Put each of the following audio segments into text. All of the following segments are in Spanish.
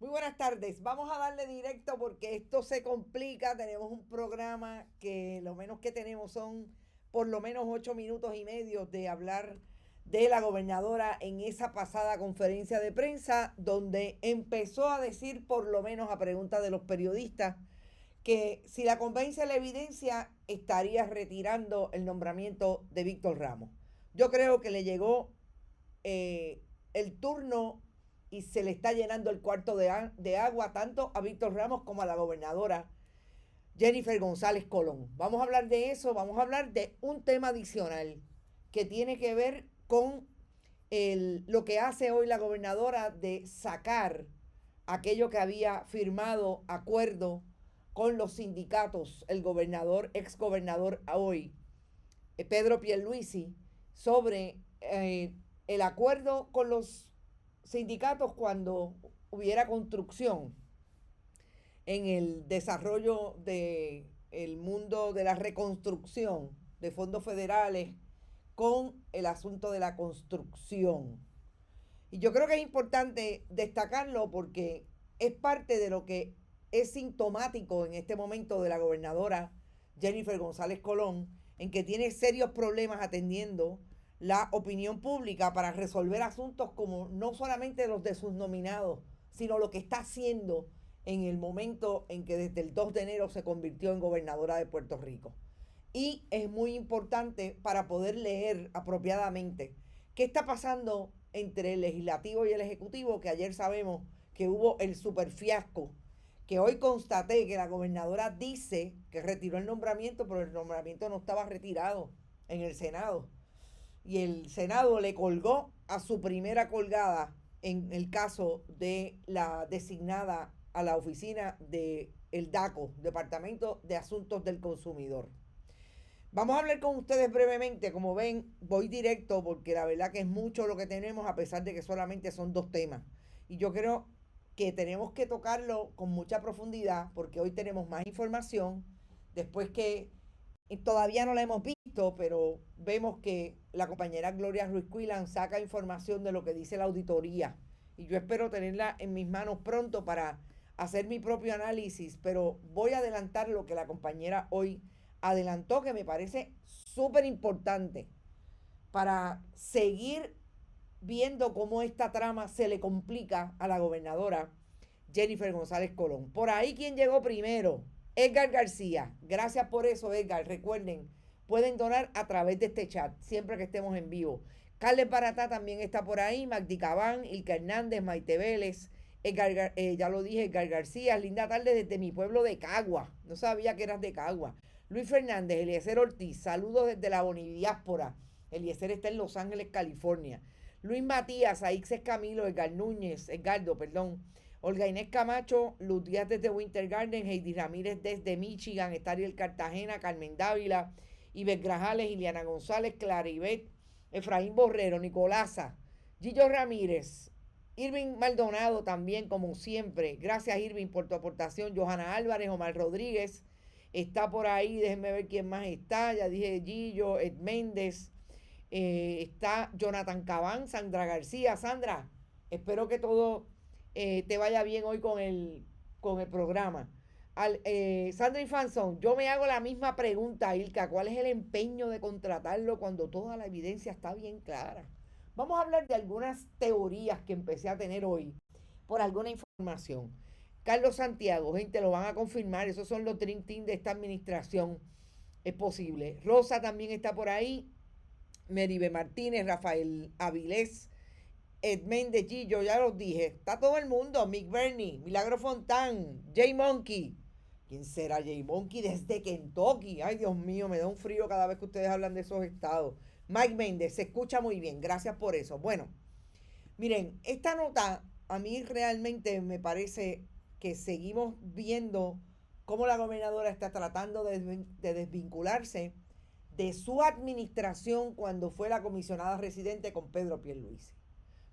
Muy buenas tardes. Vamos a darle directo porque esto se complica. Tenemos un programa que lo menos que tenemos son por lo menos 8 minutos y medio de hablar de la gobernadora en esa pasada conferencia de prensa donde empezó a decir, por lo menos a pregunta de los periodistas, que si la convence la evidencia estaría retirando el nombramiento de Víctor Ramos. Yo creo que le llegó el turno y se le está llenando el cuarto de agua tanto a Víctor Ramos como a la gobernadora Jennifer González Colón. Vamos a hablar de eso, vamos a hablar de un tema adicional que tiene que ver con lo que hace hoy la gobernadora de sacar aquello que había firmado acuerdo con los sindicatos, el gobernador, ex gobernador hoy, Pedro Pierluisi, sobre el acuerdo con los sindicatos cuando hubiera construcción en el desarrollo del mundo de la reconstrucción de fondos federales con el asunto de la construcción. Y yo creo que es importante destacarlo porque es parte de lo que es sintomático en este momento de la gobernadora Jennifer González Colón, en que tiene serios problemas atendiendo la opinión pública para resolver asuntos como no solamente los de sus nominados, sino lo que está haciendo en el momento en que desde el 2 de enero se convirtió en gobernadora de Puerto Rico. Y es muy importante para poder leer apropiadamente qué está pasando entre el legislativo y el ejecutivo, que ayer sabemos que hubo el super fiasco, que hoy constaté que la gobernadora dice que retiró el nombramiento, pero el nombramiento no estaba retirado en el Senado. Y el Senado le colgó a su primera colgada en el caso de la designada a la oficina del DACO, Departamento de Asuntos del Consumidor. Vamos a hablar con ustedes brevemente. Como ven, voy directo porque la verdad que es mucho lo que tenemos, a pesar de que solamente son dos temas. Y yo creo que tenemos que tocarlo con mucha profundidad porque hoy tenemos más información. Después que todavía no la hemos visto, pero vemos que la compañera Gloria Ruiz Quilan saca información de lo que dice la auditoría. Y yo espero tenerla en mis manos pronto para hacer mi propio análisis, pero voy a adelantar lo que la compañera hoy adelantó, que me parece súper importante para seguir viendo cómo esta trama se le complica a la gobernadora Jennifer González Colón. Por ahí, quien llegó primero, Edgar García. Gracias por eso, Edgar. Recuerden, pueden donar a través de este chat, siempre que estemos en vivo. Carles Baratá también está por ahí, Magdi Cabán, Ilka Hernández, Maite Vélez, Edgar, ya lo dije, Edgar García. Linda tarde desde mi pueblo de Cagua. No sabía que eras de Cagua. Luis Fernández, Eliezer Ortiz, saludos desde la Bonidiáspora. Eliezer está en Los Ángeles, California. Luis Matías, Aixes Camilo, Edgardo, perdón. Olga Inés Camacho, Luz Díaz desde Winter Garden, Heidi Ramírez desde Michigan, Estariel Cartagena, Carmen Dávila, Iber Grajales, Iliana González, Claribet, Efraín Borrero, Nicolasa, Gillo Ramírez, Irving Maldonado también, como siempre. Gracias, Irving, por tu aportación. Johanna Álvarez, Omar Rodríguez, está por ahí, déjenme ver quién más está. Ya dije Gillo, Ed Méndez, está Jonathan Cabán, Sandra García. Sandra, espero que todo te vaya bien hoy con el programa. Sandra Infanzón, yo me hago la misma pregunta, Ilka. ¿Cuál es el empeño de contratarlo cuando toda la evidencia está bien clara? Vamos a hablar de algunas teorías que empecé a tener hoy por alguna información. Carlos Santiago, gente, lo van a confirmar. Esos son los Dream Team de esta administración. Es posible. Rosa también está por ahí. Meribe Martínez, Rafael Avilés, Edmén de Gillo, ya los dije. Está todo el mundo. Mick Bernie, Milagro Fontán, Jay Monkey. ¿Quién será Jay Monkey desde Kentucky? Ay, Dios mío, me da un frío cada vez que ustedes hablan de esos estados. Mike Méndez, se escucha muy bien. Gracias por eso. Bueno, miren, esta nota a mí realmente me parece que seguimos viendo cómo la gobernadora está tratando de desvincularse de su administración cuando fue la comisionada residente con Pedro Pierluisi.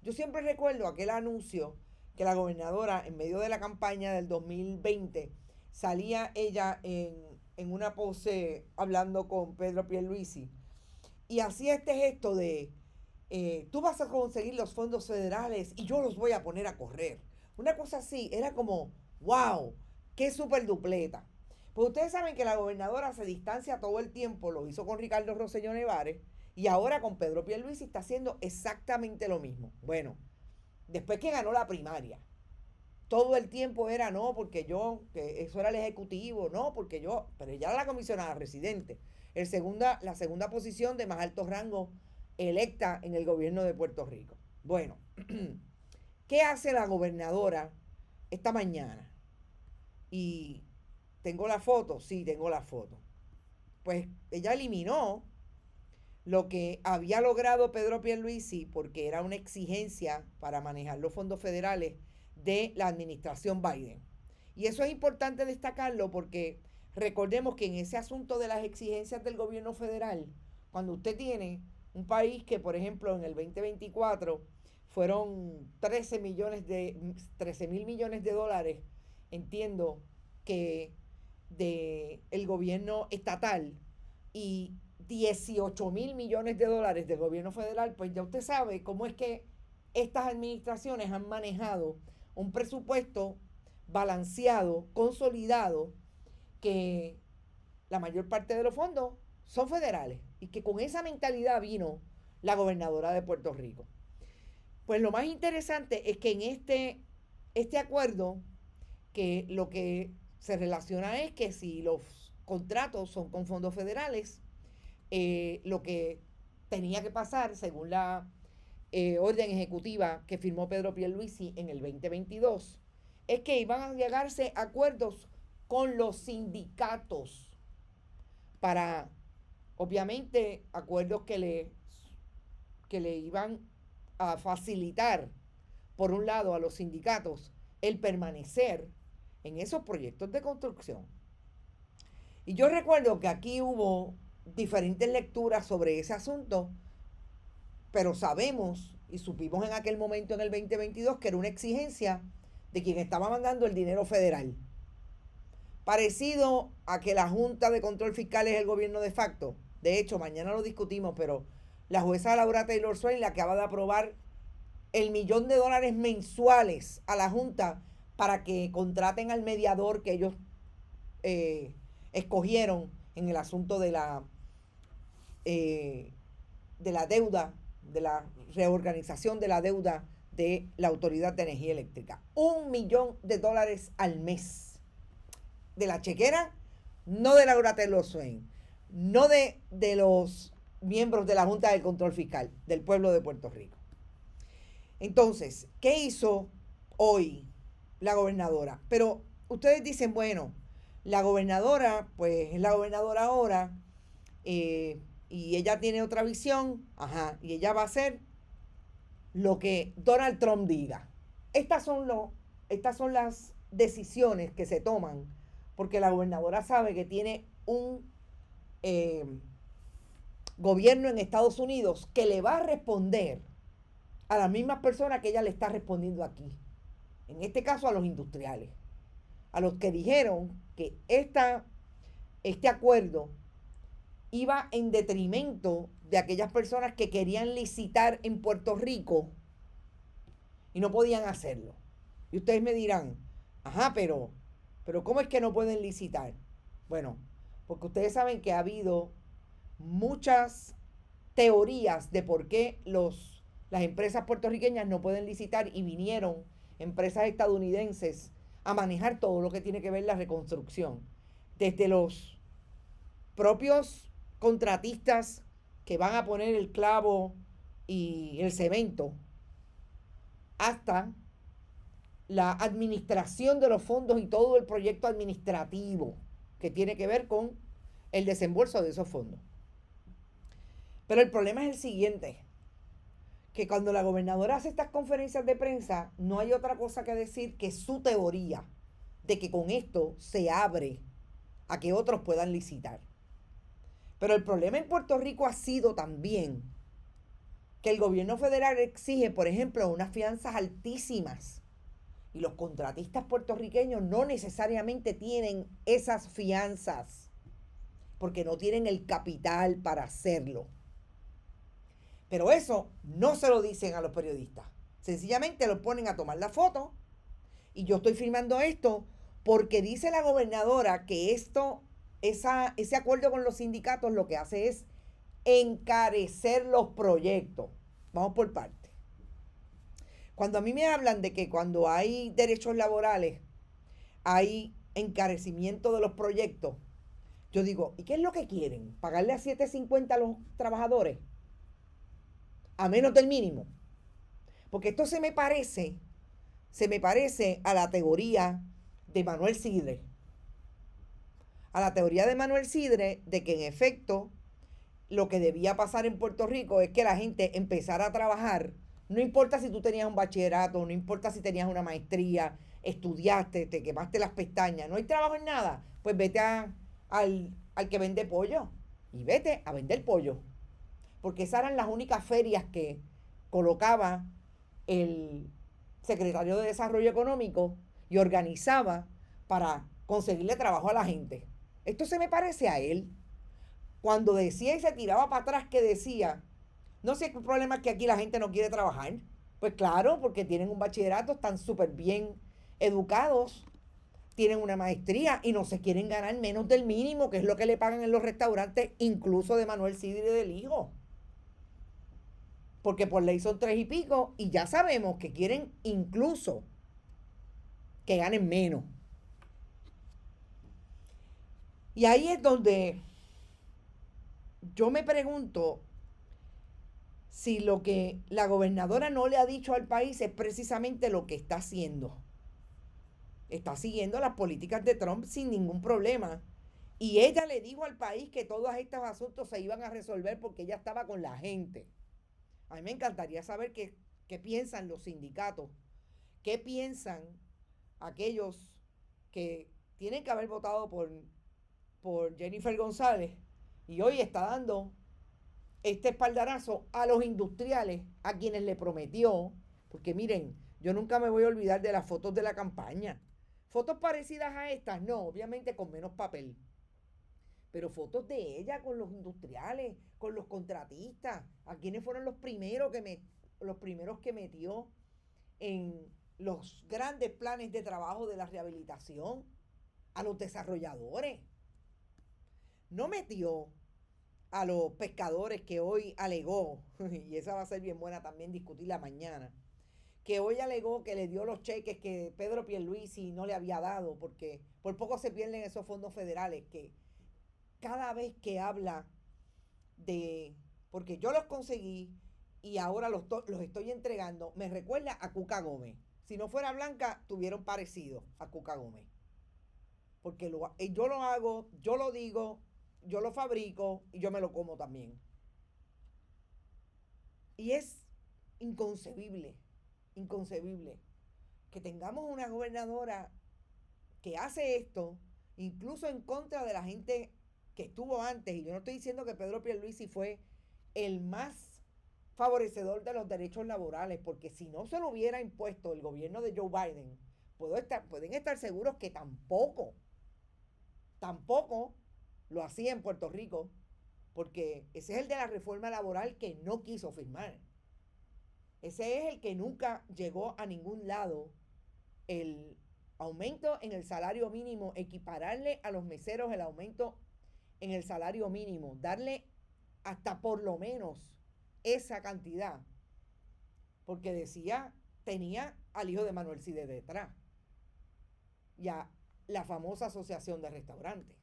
Yo siempre recuerdo aquel anuncio que la gobernadora, en medio de la campaña del 2020, salía ella en una pose hablando con Pedro Pierluisi y hacía este gesto de tú vas a conseguir los fondos federales y yo los voy a poner a correr. Una cosa así, era como, wow, qué súper dupleta. Pues ustedes saben que la gobernadora se distancia todo el tiempo, lo hizo con Ricardo Rosselló Nevares, y ahora con Pedro Pierluisi está haciendo exactamente lo mismo. Bueno, después que ganó la primaria, todo el tiempo era no, porque yo, que eso era el ejecutivo, no, porque yo, pero ella era la comisionada residente, la segunda posición de más alto rango electa en el gobierno de Puerto Rico. Bueno, ¿qué hace la gobernadora esta mañana? Y tengo la foto, sí, tengo la foto. Pues ella eliminó lo que había logrado Pedro Pierluisi porque era una exigencia para manejar los fondos federales de la administración Biden. Y eso es importante destacarlo porque recordemos que en ese asunto de las exigencias del gobierno federal, cuando usted tiene un país que, por ejemplo, en el 2024 fueron 13 mil millones de dólares, entiendo que de el gobierno estatal y 18 mil millones de dólares del gobierno federal, pues ya usted sabe cómo es que estas administraciones han manejado un presupuesto balanceado, consolidado, que la mayor parte de los fondos son federales y que con esa mentalidad vino la gobernadora de Puerto Rico. Pues lo más interesante es que en este acuerdo, que lo que se relaciona es que si los contratos son con fondos federales, lo que tenía que pasar según la orden ejecutiva que firmó Pedro Pierluisi en el 2022 es que iban a llegarse a acuerdos con los sindicatos para, obviamente, acuerdos que le iban a facilitar, por un lado, a los sindicatos el permanecer en esos proyectos de construcción. Y yo recuerdo que aquí hubo diferentes lecturas sobre ese asunto, pero sabemos y supimos en aquel momento, en el 2022, que era una exigencia de quien estaba mandando el dinero federal. Parecido a que la Junta de Control Fiscal es el gobierno de facto. De hecho, mañana lo discutimos, pero la jueza Laura Taylor Swain le acaba de aprobar el $1,000,000 mensuales a la Junta para que contraten al mediador que ellos escogieron en el asunto de la deuda, de la reorganización de la deuda de la Autoridad de Energía Eléctrica. $1,000,000 al mes. De la chequera, no de Laura Taylor Swain, no de los miembros de la Junta de Control Fiscal del pueblo de Puerto Rico. Entonces, ¿qué hizo hoy la gobernadora? Pero ustedes dicen, bueno, la gobernadora, pues es la gobernadora ahora, y ella tiene otra visión, y ella va a hacer lo que Donald Trump diga. Estas son las decisiones que se toman, porque la gobernadora sabe que tiene un gobierno en Estados Unidos que le va a responder a las mismas personas que ella le está respondiendo aquí. En este caso a los industriales, a los que dijeron que este acuerdo iba en detrimento de aquellas personas que querían licitar en Puerto Rico y no podían hacerlo. Y ustedes me dirán, pero ¿cómo es que no pueden licitar? Bueno, porque ustedes saben que ha habido muchas teorías de por qué las empresas puertorriqueñas no pueden licitar y vinieron empresas estadounidenses a manejar todo lo que tiene que ver la reconstrucción. Desde los propios contratistas que van a poner el clavo y el cemento hasta la administración de los fondos y todo el proyecto administrativo que tiene que ver con el desembolso de esos fondos. Pero el problema es el siguiente, que cuando la gobernadora hace estas conferencias de prensa, no hay otra cosa que decir que su teoría de que con esto se abre a que otros puedan licitar. Pero el problema en Puerto Rico ha sido también que el gobierno federal exige, por ejemplo, unas fianzas altísimas. Y los contratistas puertorriqueños no necesariamente tienen esas fianzas, porque no tienen el capital para hacerlo. Pero eso no se lo dicen a los periodistas. Sencillamente los ponen a tomar la foto Y yo estoy firmando esto porque dice la gobernadora que ese acuerdo con los sindicatos lo que hace es encarecer los proyectos. Vamos por partes. Cuando a mí me hablan de que cuando hay derechos laborales hay encarecimiento de los proyectos, yo digo, ¿y qué es lo que quieren? ¿Pagarle a 7.50 a los trabajadores? A menos del mínimo. Porque esto se me parece a la teoría de Manuel Sidre. A la teoría de Manuel Sidre de que en efecto lo que debía pasar en Puerto Rico es que la gente empezara a trabajar. No importa si tú tenías un bachillerato, no importa si tenías una maestría, estudiaste, te quemaste las pestañas, no hay trabajo en nada, pues vete al que vende pollo y vete a vender pollo. Porque esas eran las únicas ferias que colocaba el secretario de Desarrollo Económico y organizaba para conseguirle trabajo a la gente. Esto se me parece a él. Cuando decía y se tiraba para atrás que decía, no sé qué problema es que aquí la gente no quiere trabajar. Pues claro, porque tienen un bachillerato, están súper bien educados, tienen una maestría y no se quieren ganar menos del mínimo, que es lo que le pagan en los restaurantes, incluso de Manuel Sidre del Hijo. Porque por ley son 3 y pico y ya sabemos que quieren incluso que ganen menos. Y ahí es donde yo me pregunto si lo que la gobernadora no le ha dicho al país es precisamente lo que está haciendo. Está siguiendo las políticas de Trump sin ningún problema. Y ella le dijo al país que todos estos asuntos se iban a resolver porque ella estaba con la gente. A mí me encantaría saber qué piensan los sindicatos, qué piensan aquellos que tienen que haber votado por Jennifer González y hoy está dando este espaldarazo a los industriales, a quienes le prometió, porque miren, yo nunca me voy a olvidar de las fotos de la campaña. Fotos parecidas a estas, no, obviamente con menos papel, pero fotos de ella con los industriales, con los contratistas, a quienes fueron los primeros que metió en los grandes planes de trabajo de la rehabilitación, a los desarrolladores. No metió a los pescadores que hoy alegó, y esa va a ser bien buena también discutirla mañana, que hoy alegó que le dio los cheques que Pedro Pierluisi no le había dado, porque por poco se pierden esos fondos federales, que cada vez que habla de, porque yo los conseguí y ahora los estoy entregando, me recuerda a Cuca Gómez. Si no fuera Blanca, tuvieron parecido a Cuca Gómez. Porque yo lo hago, yo lo digo, yo lo fabrico y yo me lo como también. Y es inconcebible, inconcebible que tengamos una gobernadora que hace esto, incluso en contra de la gente que estuvo antes. Y yo no estoy diciendo que Pedro Pierluisi fue el más favorecedor de los derechos laborales, porque si no se lo hubiera impuesto el gobierno de Joe Biden, pueden estar seguros que tampoco lo hacía en Puerto Rico, porque ese es el de la reforma laboral que no quiso firmar. Ese es el que nunca llegó a ningún lado. El aumento en el salario mínimo, equipararle a los meseros el aumento en el salario mínimo, darle hasta por lo menos esa cantidad, porque decía, tenía al hijo de Manuel Cide detrás, y a la famosa asociación de restaurantes.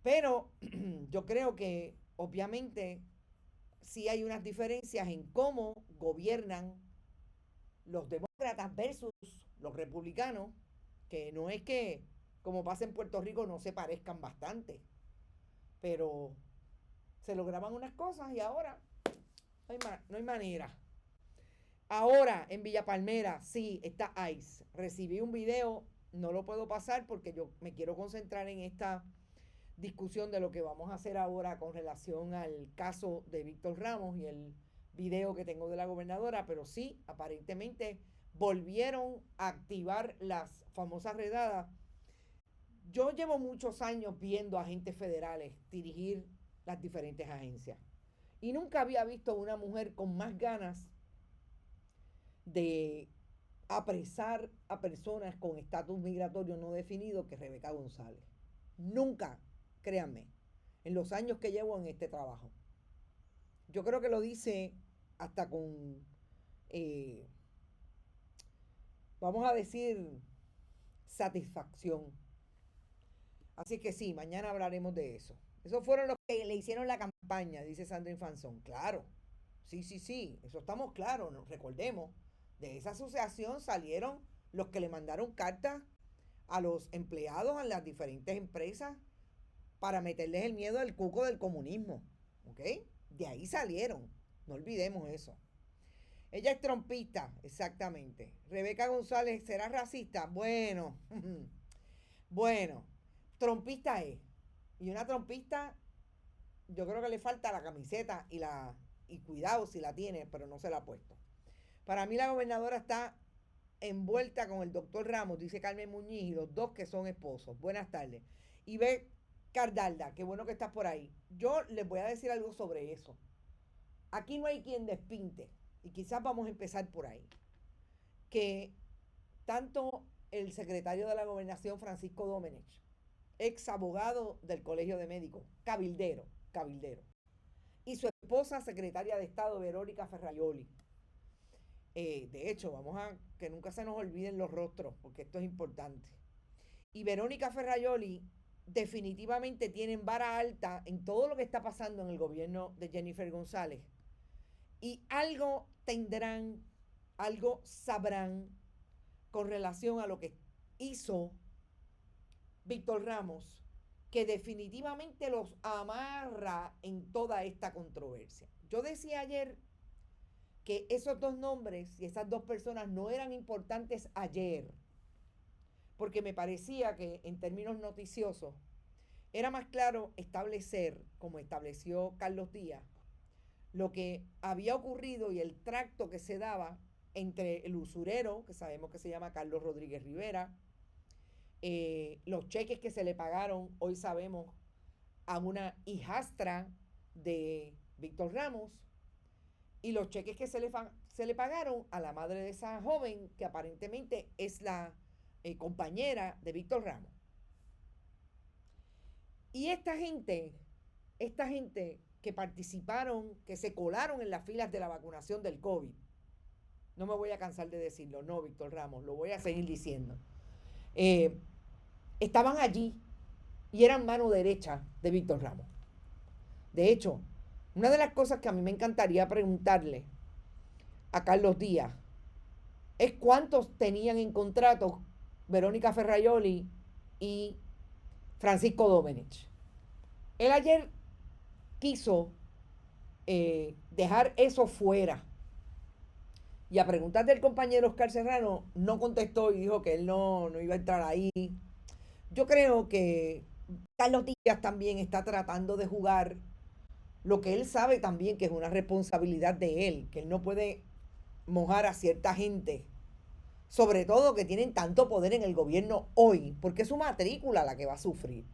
Pero yo creo que obviamente sí hay unas diferencias en cómo gobiernan los demócratas versus los republicanos, que no es que, como pasa en Puerto Rico, no se parezcan bastante, pero se lograban unas cosas y ahora no hay manera. Ahora en Villa Palmera, sí, está ICE. Recibí un video, no lo puedo pasar porque yo me quiero concentrar en esta discusión de lo que vamos a hacer ahora con relación al caso de Víctor Ramos y el video que tengo de la gobernadora, pero sí, aparentemente volvieron a activar las famosas redadas. Yo llevo muchos años viendo agentes federales dirigir las diferentes agencias y nunca había visto una mujer con más ganas de apresar a personas con estatus migratorio no definido que Rebeca González. Nunca, créanme, en los años que llevo en este trabajo. Yo creo que lo dice hasta con, eh, vamos a decir, satisfacción. Así que sí, mañana hablaremos de eso. Esos fueron los que le hicieron la campaña, dice Sandra Infanzón. Claro, sí, eso estamos claros, ¿no? Recordemos, de esa asociación salieron los que le mandaron cartas a los empleados en las diferentes empresas para meterles el miedo al cuco del comunismo. ¿Ok? De ahí salieron. No olvidemos eso. Ella es trompista, exactamente. Rebeca González, ¿será racista? Bueno, bueno, trompista es. Y una trompista, yo creo que le falta la camiseta y cuidado si la tiene, pero no se la ha puesto. Para mí la gobernadora está envuelta con el doctor Ramos, dice Carmen Muñiz, y los dos que son esposos. Buenas tardes. Y ve Cardalda, qué bueno que estás por ahí. Yo les voy a decir algo sobre eso. Aquí no hay quien despinte, y quizás vamos a empezar por ahí, que tanto el secretario de la Gobernación, Francisco Domenech, ex abogado del Colegio de Médicos, cabildero, y su esposa, secretaria de Estado, Verónica Ferraioli. De hecho, vamos a que nunca se nos olviden los rostros, porque esto es importante. Y Verónica Ferraioli definitivamente tienen vara alta en todo lo que está pasando en el gobierno de Jennifer González. Y algo tendrán, algo sabrán con relación a lo que hizo Víctor Ramos, que definitivamente los amarra en toda esta controversia. Yo decía ayer que esos dos nombres y esas dos personas no eran importantes ayer, porque me parecía que en términos noticiosos era más claro establecer, como estableció Carlos Díaz, lo que había ocurrido y el tracto que se daba entre el usurero, que sabemos que se llama Carlos Rodríguez Rivera, los cheques que se le pagaron, hoy sabemos, a una hijastra de Víctor Ramos, y los cheques que se le pagaron a la madre de esa joven, que aparentemente es la compañera de Víctor Ramos. Y esta gente que participaron, que se colaron en las filas de la vacunación del COVID, no me voy a cansar de decirlo, no, Víctor Ramos, lo voy a seguir diciendo, estaban allí y eran mano derecha de Víctor Ramos. De hecho, una de las cosas que a mí me encantaría preguntarle a Carlos Díaz es cuántos tenían en contrato Verónica Ferraioli y Francisco Domenech. Él ayer quiso dejar eso fuera. Y a preguntas del compañero Oscar Serrano, no contestó y dijo que él no iba a entrar ahí. Yo creo que Carlos Díaz también está tratando de jugar lo que él sabe también que es una responsabilidad de él, que él no puede mojar a cierta gente, sobre todo que tienen tanto poder en el gobierno hoy, porque es su matrícula la que va a sufrir,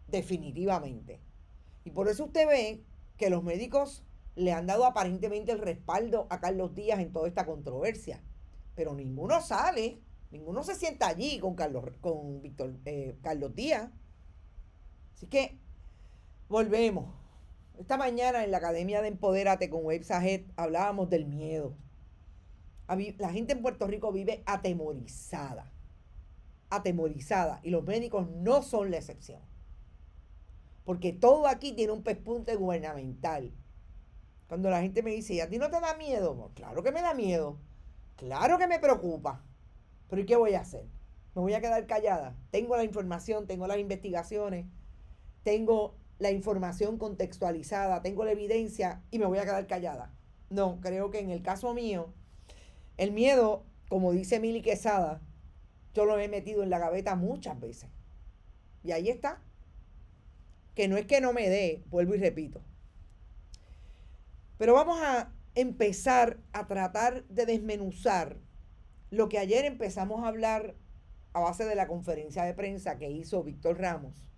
definitivamente. Y por eso usted ve que los médicos le han dado aparentemente el respaldo a Carlos Díaz en toda esta controversia, pero ninguno sale, ninguno se sienta allí con Carlos Díaz. Así que volvemos. Esta mañana en la Academia de Empodérate con Wade Sajet hablábamos del miedo. La gente en Puerto Rico vive atemorizada, y los médicos no son la excepción. Porque todo aquí tiene un pespunte gubernamental. Cuando la gente me dice, ¿y a ti no te da miedo? Pues claro que me da miedo, claro que me preocupa, pero ¿y qué voy a hacer? ¿Me voy a quedar callada? Tengo la información, tengo las investigaciones, tengo la información contextualizada, tengo la evidencia y me voy a quedar callada. No, creo que en el caso mío, el miedo, como dice Mili Quesada, yo lo he metido en la gaveta muchas veces. Y ahí está. Que no es que no me dé, vuelvo y repito. Pero vamos a empezar a tratar de desmenuzar lo que ayer empezamos a hablar a base de la conferencia de prensa que hizo Víctor Ramos,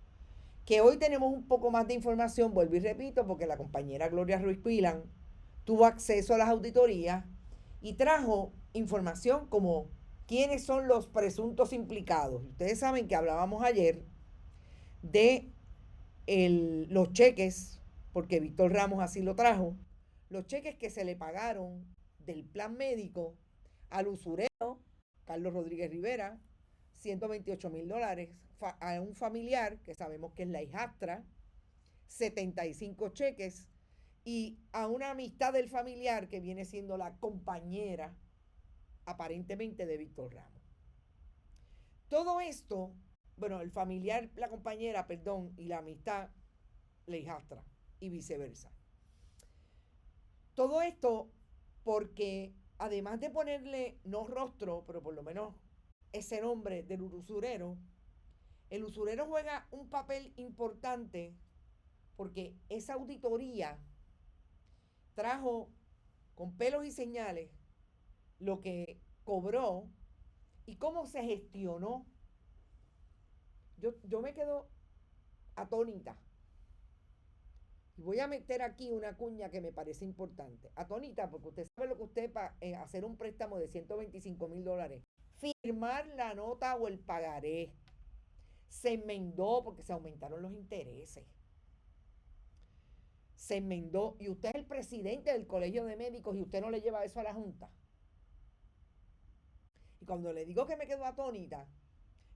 que hoy tenemos un poco más de información, vuelvo y repito, porque la compañera Gloria Ruiz Pilán tuvo acceso a las auditorías y trajo información como quiénes son los presuntos implicados. Ustedes saben que hablábamos ayer de los cheques, porque Víctor Ramos así lo trajo, los cheques que se le pagaron del plan médico al usurero Carlos Rodríguez Rivera, $128,000, a un familiar que sabemos que es la hijastra, 75 cheques, y a una amistad del familiar que viene siendo la compañera aparentemente de Víctor Ramos. Todo esto, bueno, el familiar, la compañera, perdón, y la amistad, la hijastra, y viceversa. Todo esto porque además de ponerle no rostro, pero por lo menos ese nombre del usurero, el usurero juega un papel importante porque esa auditoría trajo con pelos y señales lo que cobró y cómo se gestionó. Yo me quedo atónita. Y voy a meter aquí una cuña que me parece importante. Atónita, porque usted sabe lo que usted para hacer un préstamo de $125,000, firmar la nota o el pagaré, se enmendó porque se aumentaron los intereses. Se enmendó y usted es el presidente del Colegio de Médicos y usted no le lleva eso a la Junta. Y cuando le digo que me quedo atónita,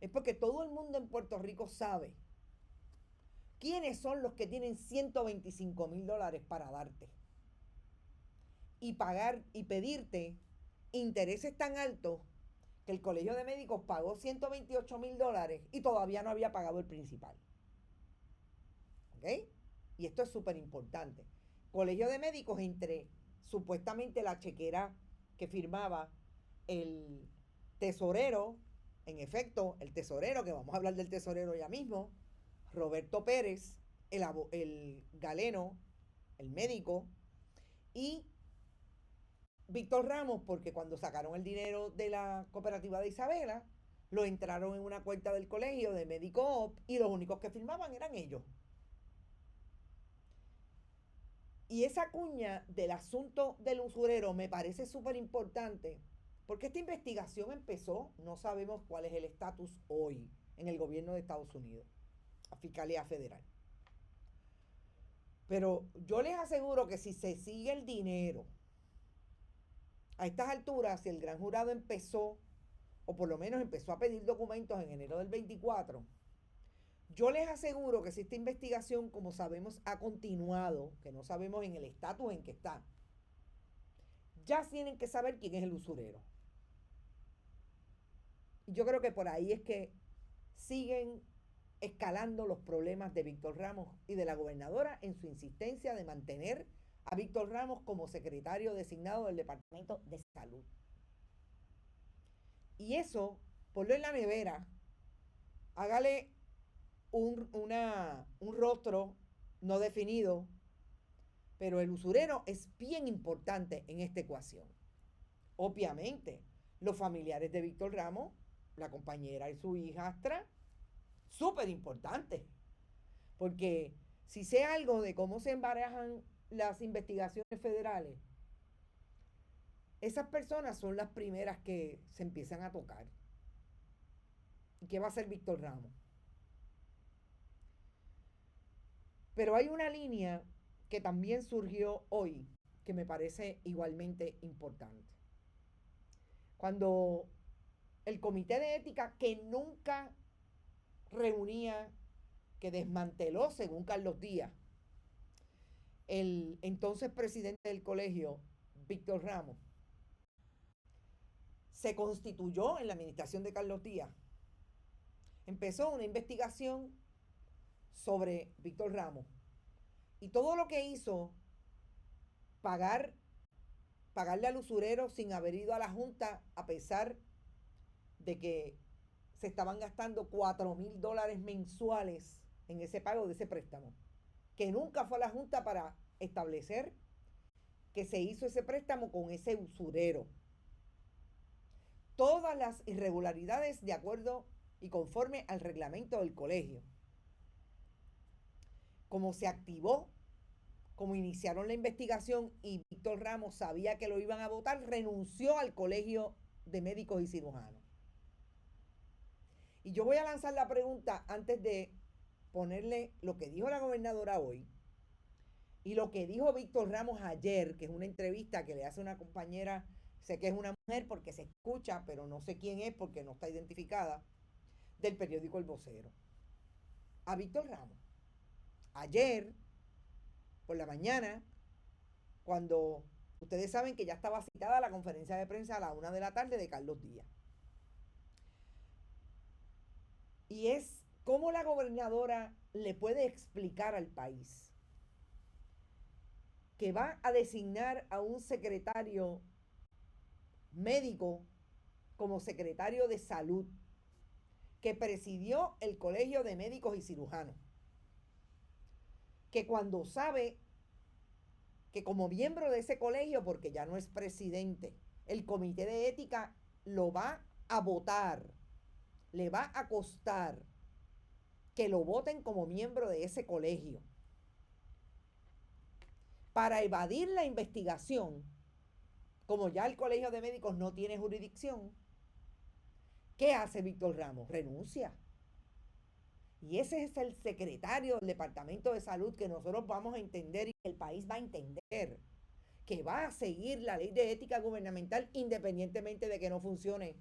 es porque todo el mundo en Puerto Rico sabe quiénes son los que tienen $125,000 para darte y pagar y pedirte intereses tan altos que el Colegio de Médicos pagó $128,000 y todavía no había pagado el principal. ¿Ok? Y esto es súper importante. Colegio de Médicos, entre supuestamente la chequera que firmaba el tesorero, en efecto, el tesorero, que vamos a hablar del tesorero ya mismo, Roberto Pérez, el galeno, el médico, y Víctor Ramos, porque cuando sacaron el dinero de la cooperativa de Isabela, lo entraron en una cuenta del colegio de Medicoop y los únicos que firmaban eran ellos. Y esa cuña del asunto del usurero me parece súper importante, porque esta investigación empezó, no sabemos cuál es el estatus hoy en el gobierno de Estados Unidos, la Fiscalía Federal. Pero yo les aseguro que si se sigue el dinero, a estas alturas, si el gran jurado empezó, o por lo menos empezó a pedir documentos en enero del 24, yo les aseguro que si esta investigación, como sabemos, ha continuado, que no sabemos en el estatus en que está, ya tienen que saber quién es el usurero. Y yo creo que por ahí es que siguen escalando los problemas de Víctor Ramos y de la gobernadora en su insistencia de mantener a Víctor Ramos como secretario designado del Departamento de Salud. Y eso, ponlo en la nevera, hágale un rostro no definido, pero el usurero es bien importante en esta ecuación. Obviamente, los familiares de Víctor Ramos, la compañera y su hijastra, súper importante, porque si sé algo de cómo se embarajan las investigaciones federales, esas personas son las primeras que se empiezan a tocar. ¿Y qué va a hacer Víctor Ramos? Pero hay una línea que también surgió hoy que me parece igualmente importante. Cuando el comité de ética, que nunca reunía, que desmanteló, según Carlos Díaz, el entonces presidente del colegio, Víctor Ramos, se constituyó en la administración de Carlos Díaz. Empezó una investigación sobre Víctor Ramos y todo lo que hizo, pagarle al usurero sin haber ido a la Junta, a pesar de que se estaban gastando $4,000 mensuales en ese pago de ese préstamo, que nunca fue a la Junta para establecer que se hizo ese préstamo con ese usurero. Todas las irregularidades de acuerdo y conforme al reglamento del colegio. Como se activó como iniciaron la investigación y Víctor Ramos sabía que lo iban a votar, renunció al Colegio de Médicos y Cirujanos. Y yo voy a lanzar la pregunta antes de ponerle lo que dijo la gobernadora hoy y lo que dijo Víctor Ramos ayer, que es una entrevista que le hace una compañera, sé que es una mujer porque se escucha, pero no sé quién es porque no está identificada, del periódico El Vocero. A Víctor Ramos. Ayer, por la mañana, cuando ustedes saben que ya estaba citada la conferencia de prensa a la 1 de la tarde de Carlos Díaz. Y es cómo la gobernadora le puede explicar al país que va a designar a un secretario médico como secretario de salud que presidió el Colegio de Médicos y Cirujanos, que cuando sabe que como miembro de ese colegio, porque ya no es presidente, el comité de ética lo va a votar, le va a costar que lo voten como miembro de ese colegio. Para evadir la investigación, como ya el Colegio de Médicos no tiene jurisdicción, ¿qué hace Víctor Ramos? Renuncia. Y ese es el secretario del Departamento de Salud que nosotros vamos a entender y que el país va a entender, que va a seguir la ley de ética gubernamental independientemente de que no funcione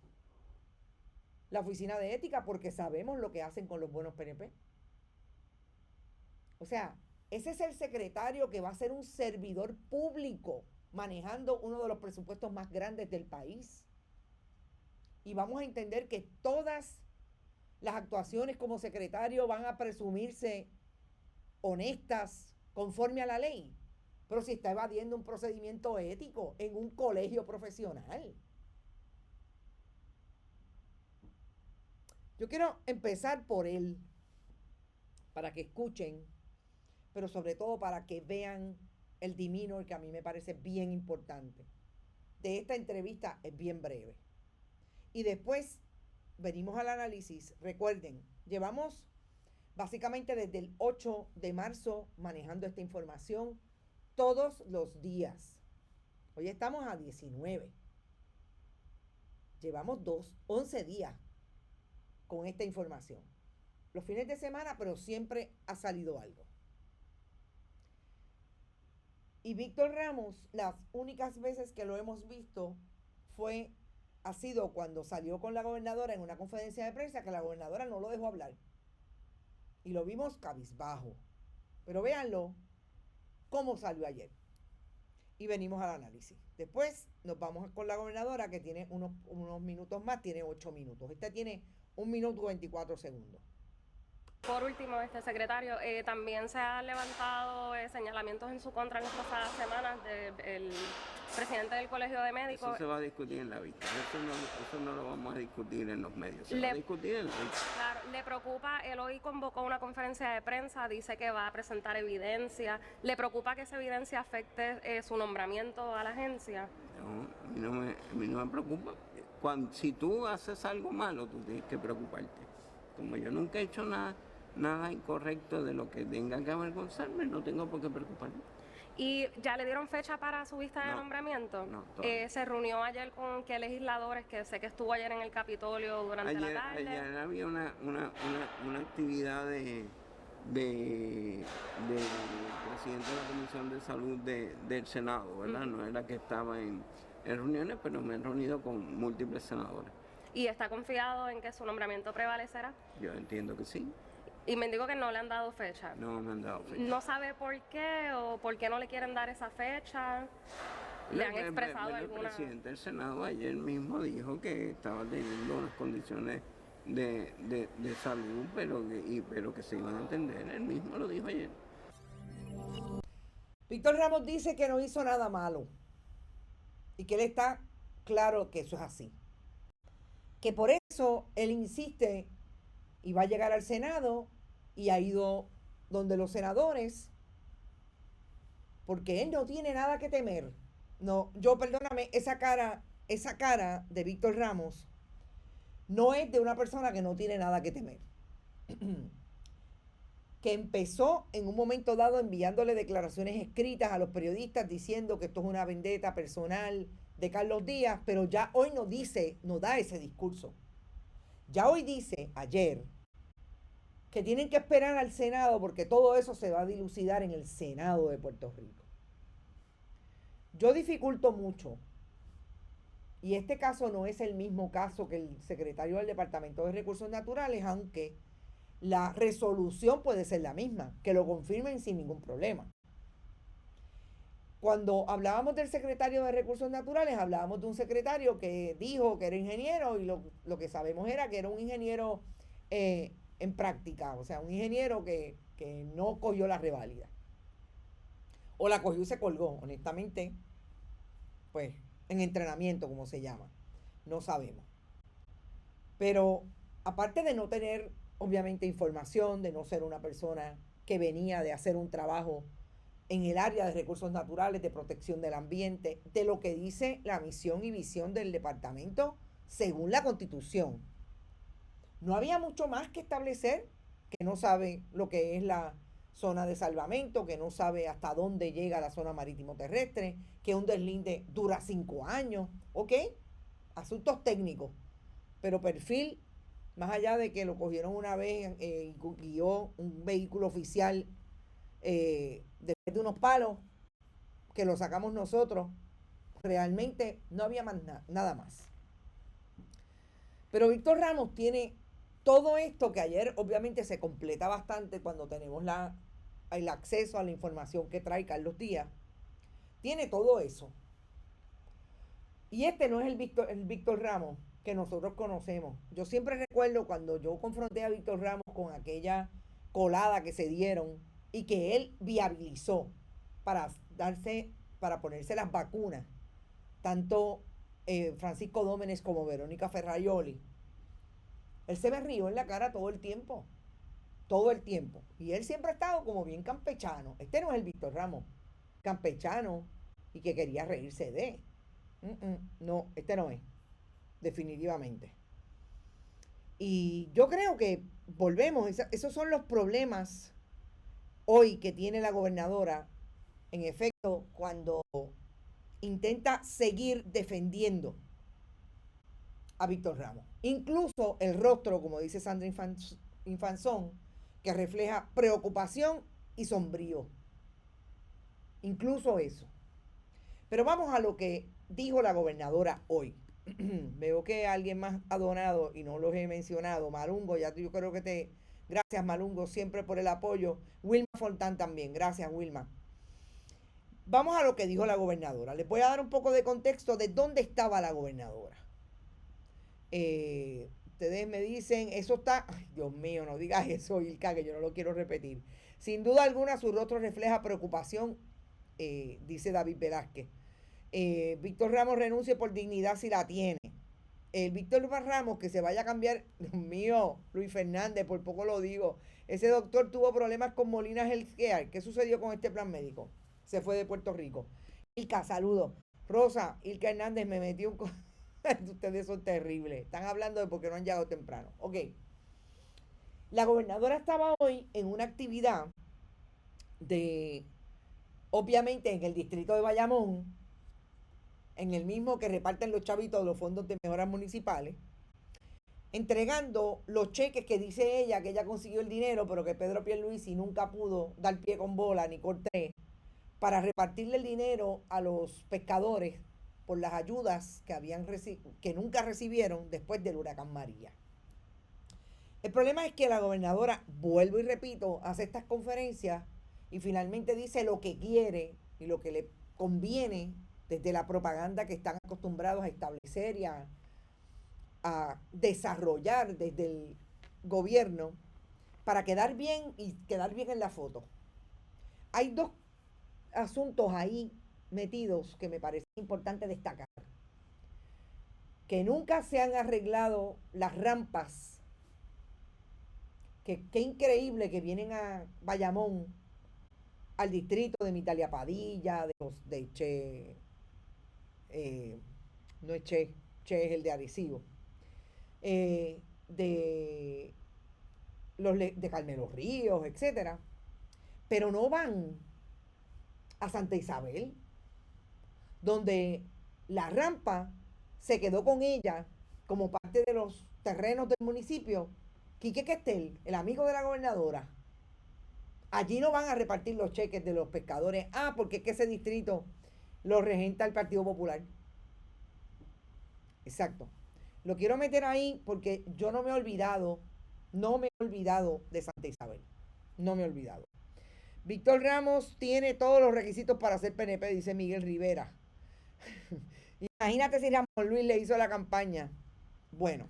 la oficina de ética, porque sabemos lo que hacen con los buenos PNP. O sea, ese es el secretario que va a ser un servidor público manejando uno de los presupuestos más grandes del país. Y vamos a entender que todas las actuaciones como secretario van a presumirse honestas conforme a la ley. Pero si está evadiendo un procedimiento ético en un colegio profesional. Yo quiero empezar por él, para que escuchen, pero sobre todo para que vean el demeanor que a mí me parece bien importante. De esta entrevista es bien breve. Y después venimos al análisis. Recuerden, llevamos básicamente desde el 8 de marzo manejando esta información todos los días. Hoy estamos a 19. Llevamos 11 días con esta información. Los fines de semana, pero siempre ha salido algo. Y Víctor Ramos, las únicas veces que lo hemos visto ha sido cuando salió con la gobernadora en una conferencia de prensa que la gobernadora no lo dejó hablar. Y lo vimos cabizbajo. Pero véanlo cómo salió ayer. Y venimos al análisis. Después nos vamos con la gobernadora que tiene unos minutos más, tiene 8 minutos. Esta tiene 1 minuto 24 segundos. Por último, secretario, también se han levantado señalamientos en su contra en estas pasadas semanas del presidente del Colegio de Médicos. Eso se va a discutir en la vista, eso no lo vamos a discutir en los medios, va a discutir en la vista. Claro, le preocupa, él hoy convocó una conferencia de prensa, dice que va a presentar evidencia, ¿le preocupa que esa evidencia afecte su nombramiento a la agencia? No, a mí no me preocupa. Si tú haces algo malo, tú tienes que preocuparte. Como yo nunca he hecho nada incorrecto de lo que tenga que avergonzarme, no tengo por qué preocuparme. ¿Y ya le dieron fecha para su vista de nombramiento? No, se reunió ayer con qué legisladores, que sé que estuvo ayer en el Capitolio durante la tarde. Ayer había una actividad del presidente de la Comisión de Salud del Senado, ¿verdad? No era que estaba en reuniones, pero me he reunido con múltiples senadores. ¿Y está confiado en que su nombramiento prevalecerá? Yo entiendo que sí. Y me digo que no le han dado fecha. No me han dado fecha. ¿No sabe por qué o por qué no le quieren dar esa fecha? ¿Le han expresado alguna? El presidente del Senado ayer mismo dijo que estaba teniendo unas condiciones de salud, pero que se iban a atender. Él mismo lo dijo ayer. Víctor Ramos dice que no hizo nada malo y que él está claro que eso es así. Que por eso él insiste y va a llegar al Senado y ha ido donde los senadores, porque él no tiene nada que temer. No, perdóname, esa cara de Víctor Ramos no es de una persona que no tiene nada que temer. que empezó en un momento dado enviándole declaraciones escritas a los periodistas diciendo que esto es una vendetta personal de Carlos Díaz, pero ya hoy no dice, no da ese discurso. Ya hoy dice, ayer, que tienen que esperar al Senado porque todo eso se va a dilucidar en el Senado de Puerto Rico. Yo dificulto mucho, y este caso no es el mismo caso que el secretario del Departamento de Recursos Naturales, aunque la resolución puede ser la misma, que lo confirmen sin ningún problema. Cuando hablábamos del secretario de Recursos Naturales, hablábamos de un secretario que dijo que era ingeniero y lo que sabemos era que era un ingeniero en práctica, o sea, un ingeniero que no cogió la reválida. O la cogió y se colgó, honestamente, pues en entrenamiento, como se llama. No sabemos. Pero aparte de no tener, obviamente, información, de no ser una persona que venía de hacer un trabajo en el área de recursos naturales, de protección del ambiente, de lo que dice la misión y visión del departamento según la Constitución. No había mucho más que establecer, que no sabe lo que es la zona de salvamento, que no sabe hasta dónde llega la zona marítimo terrestre, que un deslinde dura 5 años, ¿ok? Asuntos técnicos, pero perfil, más allá de que lo cogieron una vez y guió un vehículo oficial después de unos palos, que lo sacamos nosotros, realmente no había más nada más. Pero Víctor Ramos tiene todo esto que ayer obviamente se completa bastante cuando tenemos el acceso a la información que trae Carlos Díaz. Tiene todo eso. Y este no es el Víctor Ramos que nosotros conocemos. Yo siempre recuerdo cuando yo confronté a Víctor Ramos con aquella colada que se dieron y que él viabilizó para ponerse las vacunas, tanto Francisco Dómenes como Verónica Ferraioli. Él se me rió en la cara todo el tiempo. Todo el tiempo. Y él siempre ha estado como bien campechano. Este no es el Víctor Ramos campechano y que quería reírse de. No, este no es. Definitivamente. Y yo creo que volvemos. Esos son los problemas hoy que tiene la gobernadora. En efecto, cuando intenta seguir defendiendo a Víctor Ramos. Incluso el rostro, como dice Sandra Infanzón, que refleja preocupación y sombrío. Incluso eso. Pero vamos a lo que dijo la gobernadora hoy. Veo que alguien más ha donado y no los he mencionado. Malungo, ya yo creo que Gracias, Malungo, siempre por el apoyo. Wilma Fontán también. Gracias, Wilma. Vamos a lo que dijo la gobernadora. Les voy a dar un poco de contexto de dónde estaba la gobernadora. Ustedes me dicen, eso está, ay, Dios mío, no digas eso, Ilka, que yo no lo quiero repetir. Sin duda alguna, su rostro refleja preocupación, dice David Velázquez. Víctor Ramos renuncia por dignidad si la tiene. El Víctor Ramos que se vaya a cambiar, Dios mío, Luis Fernández, por poco lo digo. Ese doctor tuvo problemas con Molina Healthcare. ¿Qué sucedió con este plan médico? Se fue de Puerto Rico. Ilka, saludo. Rosa, Ilka Hernández me metió un... Ustedes son terribles. Están hablando de por qué no han llegado temprano. Ok. La gobernadora estaba hoy en una actividad obviamente en el distrito de Bayamón, en el mismo que reparten los chavitos de los fondos de mejoras municipales, entregando los cheques que dice ella que ella consiguió el dinero, pero que Pedro Pierluisi nunca pudo dar pie con bola ni corté, para repartirle el dinero a los pescadores por las ayudas que nunca recibieron después del huracán María. El problema es que la gobernadora, vuelvo y repito, hace estas conferencias y finalmente dice lo que quiere y lo que le conviene desde la propaganda que están acostumbrados a establecer y a desarrollar desde el gobierno para quedar bien y quedar bien en la foto. Hay dos asuntos ahí metidos que me parece importante destacar. Que nunca se han arreglado las rampas. Qué increíble que vienen a Bayamón, al distrito de Mitalia Padilla, de Che, no es Che es el de Arecibo, de de Carmelo Ríos, etcétera, pero no van a Santa Isabel, donde la rampa se quedó con ella como parte de los terrenos del municipio. Quique Questel, el amigo de la gobernadora. Allí no van a repartir los cheques de los pescadores. Porque es que ese distrito lo regenta el Partido Popular. Exacto. Lo quiero meter ahí porque yo no me he olvidado de Santa Isabel. No me he olvidado. Víctor Ramos tiene todos los requisitos para ser PNP, dice Miguel Rivera. Imagínate si Ramón Luis le hizo la campaña. Bueno,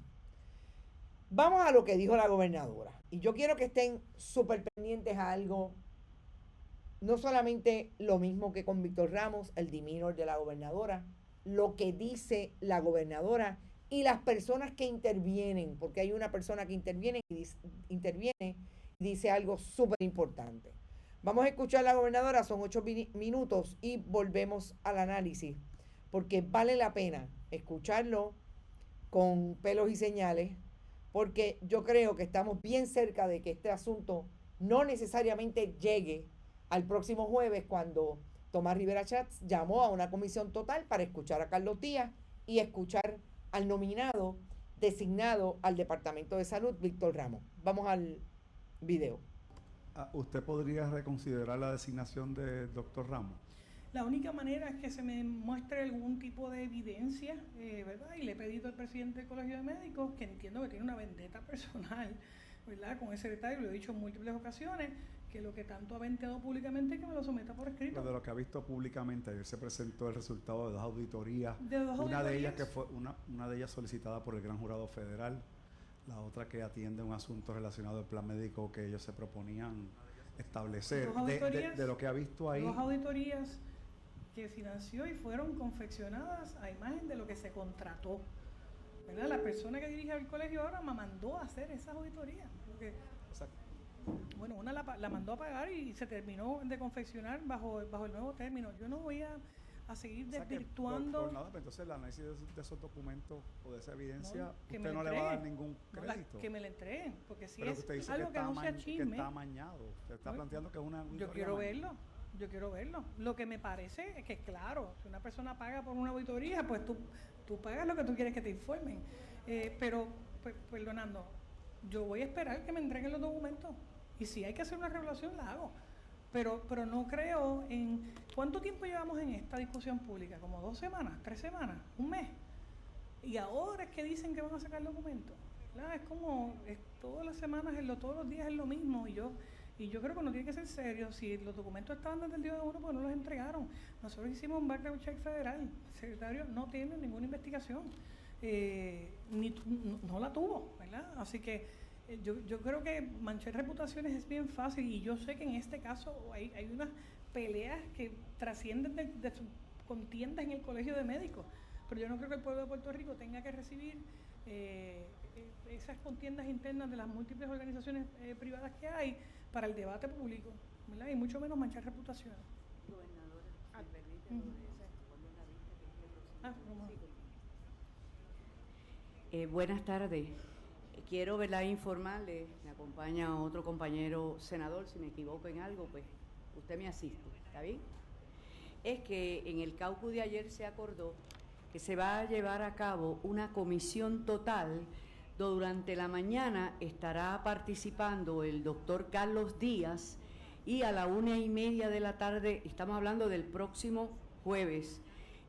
vamos a lo que dijo la gobernadora. Y yo quiero que estén súper pendientes a algo. No solamente lo mismo que con Víctor Ramos, el demeanor de la gobernadora, lo que dice la gobernadora y las personas que intervienen, porque hay una persona que interviene y dice algo súper importante. Vamos a escuchar a la gobernadora, son 8 minutos y volvemos al análisis, porque vale la pena escucharlo con pelos y señales, porque yo creo que estamos bien cerca de que este asunto no necesariamente llegue al próximo jueves, cuando Tomás Rivera Schatz llamó a una comisión total para escuchar a Carlos Díaz y escuchar al nominado designado al Departamento de Salud, Víctor Ramos. Vamos al video. ¿Usted podría reconsiderar la designación del doctor Ramos? La única manera es que se me muestre algún tipo de evidencia, ¿verdad? Y le he pedido al presidente del Colegio de Médicos, que entiendo que tiene una vendetta personal, ¿verdad?, con el secretario, lo he dicho en múltiples ocasiones, que lo que tanto ha venteado públicamente, que me lo someta por escrito. Pero de lo que ha visto públicamente, ayer se presentó el resultado de 2 auditorías, una de ellas que fue una de ellas solicitada por el Gran Jurado Federal, la otra que atiende un asunto relacionado al plan médico que ellos se proponían establecer. De lo que ha visto ahí. 2 auditorías que financió y fueron confeccionadas a imagen de lo que se contrató, ¿verdad? La persona que dirige el colegio ahora me mandó a hacer esas auditorías. Porque, bueno, una la mandó a pagar y se terminó de confeccionar bajo el nuevo término. Yo no voy a seguir desvirtuando. Por nada, pero entonces el análisis de esos documentos o de esa evidencia, usted no le va a dar ningún crédito. Que me la entreguen, porque si pero es usted dice algo que no sea chisme. Que está amañado. Usted está planteando que es una auditoría. Yo quiero verlo. Lo que me parece es que, claro, si una persona paga por una auditoría, pues tú pagas lo que tú quieres que te informen. Pero, perdonando, yo voy a esperar que me entreguen los documentos. Y si hay que hacer una revelación, la hago. Pero no creo en... ¿Cuánto tiempo llevamos en esta discusión pública? ¿Como 2 semanas? ¿3 semanas? ¿Un mes? Y ahora es que dicen que van a sacar documentos. ¿Verdad? Es como todas las semanas, todos los días es lo mismo. Y yo creo que no tiene que ser serio. Si los documentos estaban desde el día 1, pues no los entregaron. Nosotros hicimos un background check federal. El secretario no tiene ninguna investigación. No la tuvo, ¿verdad? Así que yo creo que manchar reputaciones es bien fácil, y yo sé que en este caso hay unas peleas que trascienden de sus contiendas en el Colegio de Médicos, pero yo no creo que el pueblo de Puerto Rico tenga que recibir esas contiendas internas de las múltiples organizaciones privadas que hay para el debate público, ¿verdad? Y mucho menos manchar reputaciones. Gobernadora, si permite, buenas tardes. Quiero, ¿verdad?, informarle, me acompaña otro compañero senador, si me equivoco en algo, pues usted me asiste, ¿está bien? Es que en el caucus de ayer se acordó que se va a llevar a cabo una comisión total. Durante la mañana estará participando el doctor Carlos Díaz y a la 1:30 de la tarde, estamos hablando del próximo jueves,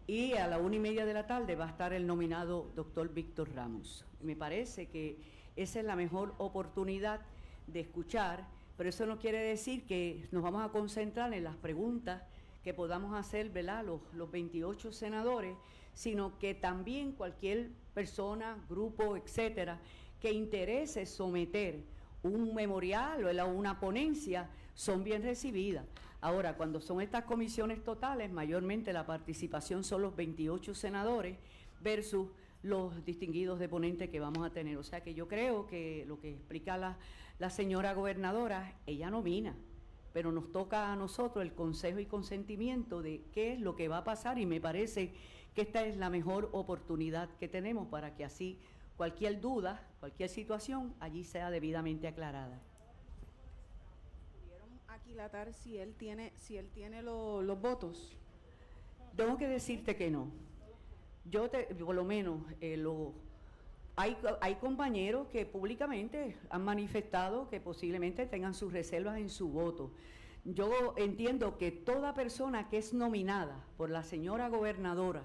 y a la 1:30 de la tarde va a estar el nominado doctor Víctor Ramos. Me parece que esa es la mejor oportunidad de escuchar, pero eso no quiere decir que nos vamos a concentrar en las preguntas que podamos hacer, ¿verdad?, los 28 senadores, sino que también cualquier persona, grupo, etcétera, que interese someter un memorial o una ponencia, son bien recibidas. Ahora, cuando son estas comisiones totales, mayormente la participación son los 28 senadores versus los distinguidos de ponentes que vamos a tener. O sea que yo creo que lo que explica la señora gobernadora, ella nomina, pero nos toca a nosotros el consejo y consentimiento de qué es lo que va a pasar, y me parece que esta es la mejor oportunidad que tenemos para que así cualquier duda, cualquier situación allí sea debidamente aclarada. aquilatar si él tiene los votos? Tengo que decirte que no. Por lo menos, hay compañeros que públicamente han manifestado que posiblemente tengan sus reservas en su voto. Yo entiendo que toda persona que es nominada por la señora gobernadora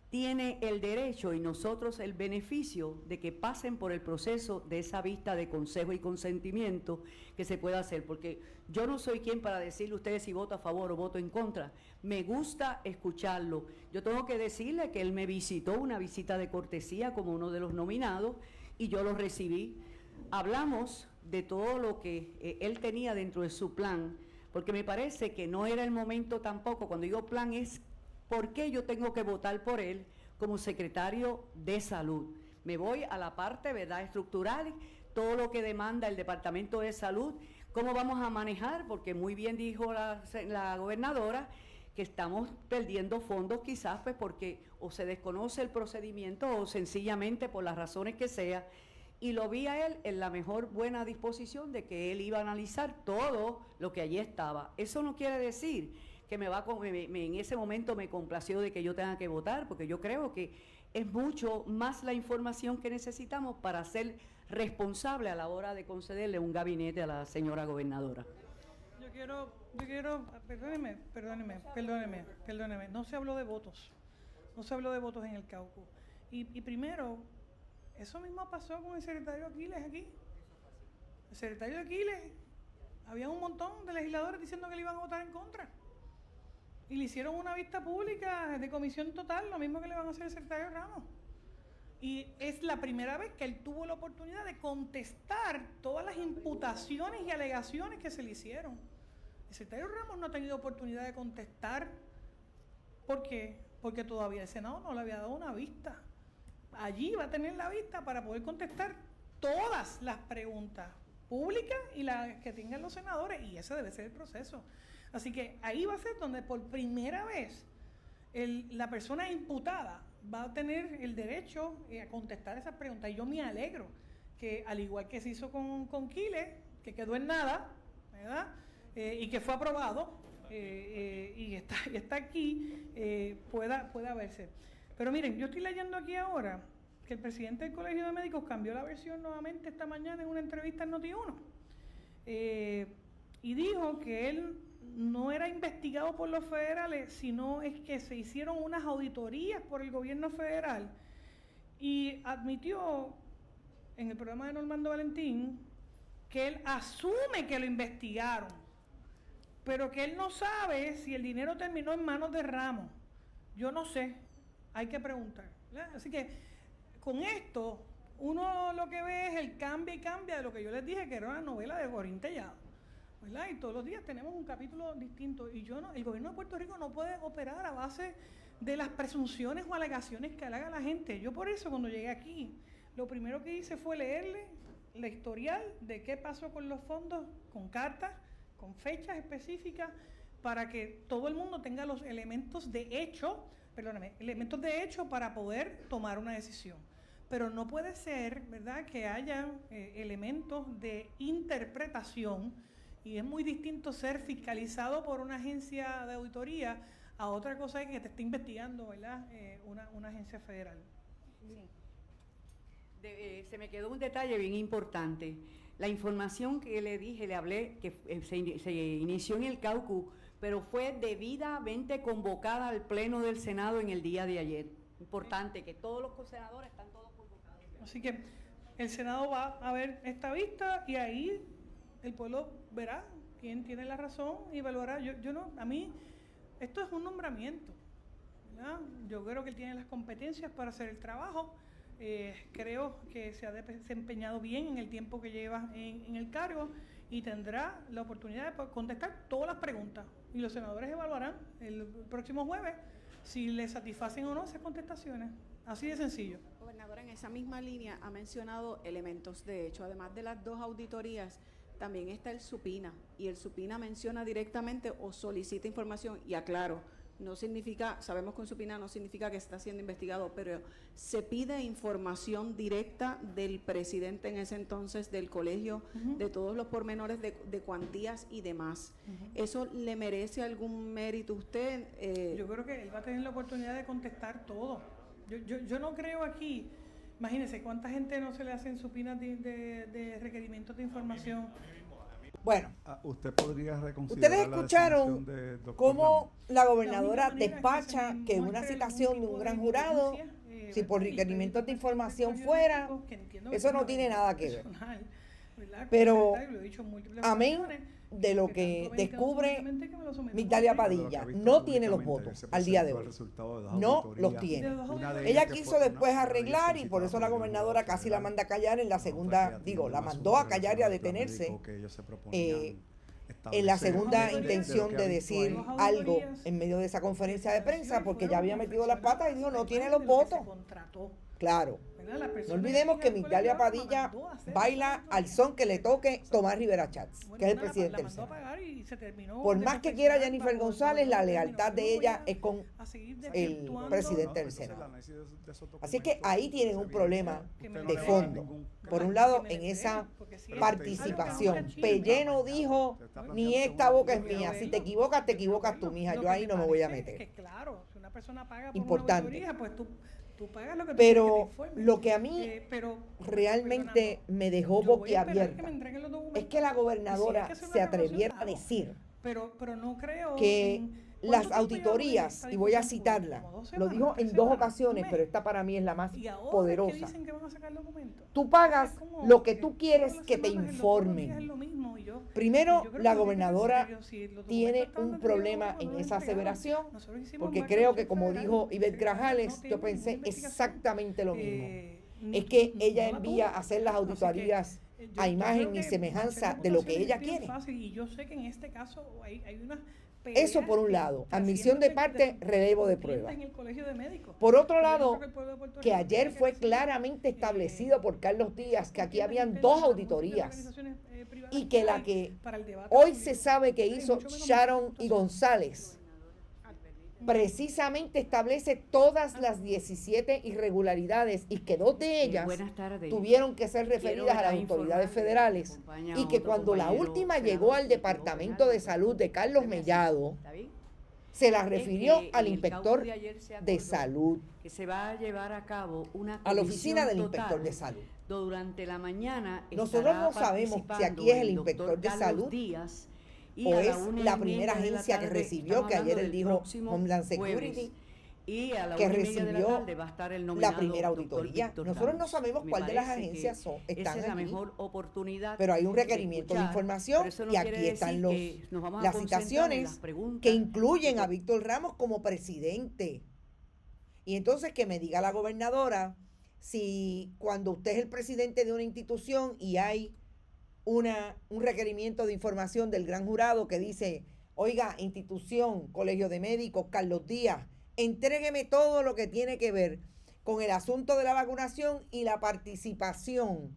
tiene el derecho y nosotros el beneficio de que pasen por el proceso de esa vista de consejo y consentimiento que se pueda hacer, porque yo no soy quien para decirle a ustedes si voto a favor o voto en contra. Me gusta escucharlo. Yo tengo que decirle que él me visitó, una visita de cortesía como uno de los nominados, y yo lo recibí. Hablamos de todo lo que él tenía dentro de su plan, porque me parece que no era el momento tampoco. Cuando digo plan es ¿por qué yo tengo que votar por él como secretario de Salud? Me voy a la parte, ¿verdad?, estructural, todo lo que demanda el Departamento de Salud, cómo vamos a manejar, porque muy bien dijo la gobernadora que estamos perdiendo fondos quizás pues porque o se desconoce el procedimiento o sencillamente por las razones que sea, y lo vi a él en la mejor buena disposición de que él iba a analizar todo lo que allí estaba. Eso no quiere decir que en ese momento me complació de que yo tenga que votar, porque yo creo que es mucho más la información que necesitamos para ser responsable a la hora de concederle un gabinete a la señora gobernadora. Yo quiero, perdóneme, no se habló de votos, en el caucus. Y primero, eso mismo pasó con el secretario Aquiles aquí. El secretario Aquiles, había un montón de legisladores diciendo que le iban a votar en contra. Y le hicieron una vista pública de comisión total, lo mismo que le van a hacer al secretario Ramos. Y es la primera vez que él tuvo la oportunidad de contestar todas las imputaciones y alegaciones que se le hicieron. El secretario Ramos no ha tenido oportunidad de contestar. ¿Por qué? Porque todavía el Senado no le había dado una vista. Allí va a tener la vista para poder contestar todas las preguntas públicas y las que tengan los senadores, y ese debe ser el proceso. Así que ahí va a ser donde por primera vez la persona imputada va a tener el derecho a contestar esas preguntas. Y yo me alegro que, al igual que se hizo con Quiles, que quedó en nada, ¿verdad?, y que fue aprobado, y está aquí, pueda verse. Pero miren, yo estoy leyendo aquí ahora que el presidente del Colegio de Médicos cambió la versión nuevamente esta mañana en una entrevista en Noti1, y dijo que él no era investigado por los federales, sino es que se hicieron unas auditorías por el gobierno federal, y admitió en el programa de Normando Valentín que él asume que lo investigaron, pero que él no sabe si el dinero terminó en manos de Ramos. Yo no sé, hay que preguntar, ¿verdad? Así que con esto uno lo que ve es el cambia y cambia de lo que yo les dije que era una novela de Gorín Tellado, ¿verdad? Y todos los días tenemos un capítulo distinto, y el gobierno de Puerto Rico no puede operar a base de las presunciones o alegaciones que haga la gente. Yo por eso cuando llegué aquí, lo primero que hice fue leerle la historial de qué pasó con los fondos, con cartas, con fechas específicas, para que todo el mundo tenga los elementos de hecho para poder tomar una decisión. Pero no puede ser, ¿verdad?, que haya elementos de interpretación, y es muy distinto ser fiscalizado por una agencia de auditoría a otra cosa que te esté investigando, ¿verdad?, una agencia federal. Sí. Se me quedó un detalle bien importante. La información que le hablé, que se inició en el caucus, pero fue debidamente convocada al Pleno del Senado en el día de ayer. Importante, que todos los senadores están todos convocados. Así que el Senado va a ver esta vista, y ahí el pueblo verá quién tiene la razón y evaluará. A mí, esto es un nombramiento, ¿verdad? Yo creo que él tiene las competencias para hacer el trabajo. Creo que se ha desempeñado bien en el tiempo que lleva en el cargo, y tendrá la oportunidad de contestar todas las preguntas, y los senadores evaluarán el próximo jueves si les satisfacen o no esas contestaciones. Así de sencillo. Gobernadora, en esa misma línea ha mencionado elementos de hecho. Además de las 2 auditorías, también está el SUPINA, y el SUPINA menciona directamente o solicita información, y aclaro, no significa, sabemos que un subpoena no significa que está siendo investigado, pero se pide información directa del presidente en ese entonces del colegio, de todos los pormenores de cuantías y demás. ¿Eso le merece algún mérito a usted? Yo creo que él va a tener la oportunidad de contestar todo. Yo no creo aquí, imagínense cuánta gente no se le hacen subpoenas de requerimientos de información. Bueno, usted podría reconsiderar ustedes la escucharon designación de Dr. cómo Ramos. la gobernadora La única manera despacha es que se que una muestre citación de algún un tipo gran de jurado, inteligencia, si por ¿verdad? requerimientos de Y información que fuera, entiendo que eso es no una tiene nada que ver. personal, ¿verdad? Pero, Como lo he dicho en múltiples amén ocasiones, de lo tanto que me entiendo descubre públicamente que me lo someto Migdalia por De escrito. lo que Padilla, ha visto no tiene los públicamente, votos se al día de presentó hoy. el resultado de dos No auditorías. los tiene. De dos Una de auditorías. Ella ellas que quiso fue después una de ellas arreglar y por solicitada eso la el gobernadora jurado casi la federal. manda a callar en la otra que segunda, atiende digo, la un mandó a asunto callar y a relacionado al plan detenerse médico que ellos se proponían en la establecer. segunda de lo intención que de ha visto decir ahí. Dos algo auditorías en medio de esa conferencia de prensa porque ya fueron había metido las patas y dijo no tiene los votos. Claro. ¿verdad? La No persona olvidemos que llega al Migdalia colegio, Padilla la mandó a hacer baila esa al son que le toque Tomás Rivera Chats, Bueno, que es el la presidente del mandó a Senado. pagar y se terminó Por de más que quiera perfeccionar Jennifer bajo González, la términos. lealtad Yo de no voy ella es con a seguir el desvirtuando presidente del Entonces, el Senado. análisis de esos Así que documentos, ahí tienen un esa problema evidencia, que usted me no de lo le da fondo. ningún- Por un Que lado, me en lo esa entreguen, porque si es participación. algo que Pelleno dijo, Usted está ni planteando esta una boca es auditoría. mía. Si te equivocas, te equivocas tú, mija. Yo ahí no me voy a meter. Que claro, si una persona paga por Importante. una auditoría, pues tú pagas lo que tú Pero quieres que te informen. lo que a mí Pero, realmente perdonando, me dejó yo voy a esperar que boquiabierta me entreguen los documentos. es que la Y si hay gobernadora que hacer una se evaluación, atreviera la a hago. decir Pero no creo que en- ¿cuánto las tiempo llevamos en auditorías, esta y voy a discusión pública? citarla, ¿Como 2 lo semanas, dijo 3 en dos semanas, ocasiones, un pero mes? esta para mí es la más Y ahora poderosa. es que dicen que van a sacar documentos. Tú pagas Es como lo que que tú quieres todas las que te semanas, todos los días es informen. lo mismo, y yo Primero, creo que la no tiene que ser gobernadora serio. Si los documentos tiene estaban un entregados, problema pues en los esa entregaron. aseveración, Nosotros hicimos porque un creo que background como check dijo federal, Ivette no Grajales, tiene yo ninguna pensé investigación. exactamente lo mismo. Ni- Es que ni- ella no la envía tuvo. a hacer las Así que, auditorías yo a imagen creo y que semejanza hacer de lo que votaciones ella es bien quiere. fácil, y yo sé que en este caso hay una Eso por un lado, admisión de parte, relevo de prueba. Por otro lado, que ayer fue claramente establecido por Carlos Díaz que aquí habían dos auditorías y que la que hoy se sabe que hizo Sharon y González precisamente establece todas las 17 irregularidades y que dos de ellas Buenas tardes. tuvieron que ser referidas a las autoridades federales y que cuando la última llegó al Departamento de Salud de Carlos Mellado, se la refirió al inspector de salud, que se va a llevar a cabo una a la oficina del comisión inspector total. de salud. Durante la mañana Nosotros estará no sabemos si participando aquí es el doctor inspector de Carlos salud Díaz, y o a es una la y media primera de la agencia que tarde, recibió, estamos que ayer hablando él del dijo próximo Homeland jueves, Security, y a la que 1:30 de la recibió tarde va a estar el la nominado primera doctor auditoría. Víctor Nosotros no Ramos. sabemos Me cuál de las parece que agencias están esa es la allí, mejor oportunidad pero hay un de requerimiento de escuchar, información pero eso no y quiere aquí están decir que nos vamos a las concentrar en citaciones las preguntas que incluyen que- a Víctor Ramos como presidente. Y entonces que me diga la gobernadora si cuando usted es el presidente de una institución y hay un requerimiento de información del gran jurado que dice, oiga, institución, Colegio de Médicos, Carlos Díaz, entrégueme todo lo que tiene que ver con el asunto de la vacunación y la participación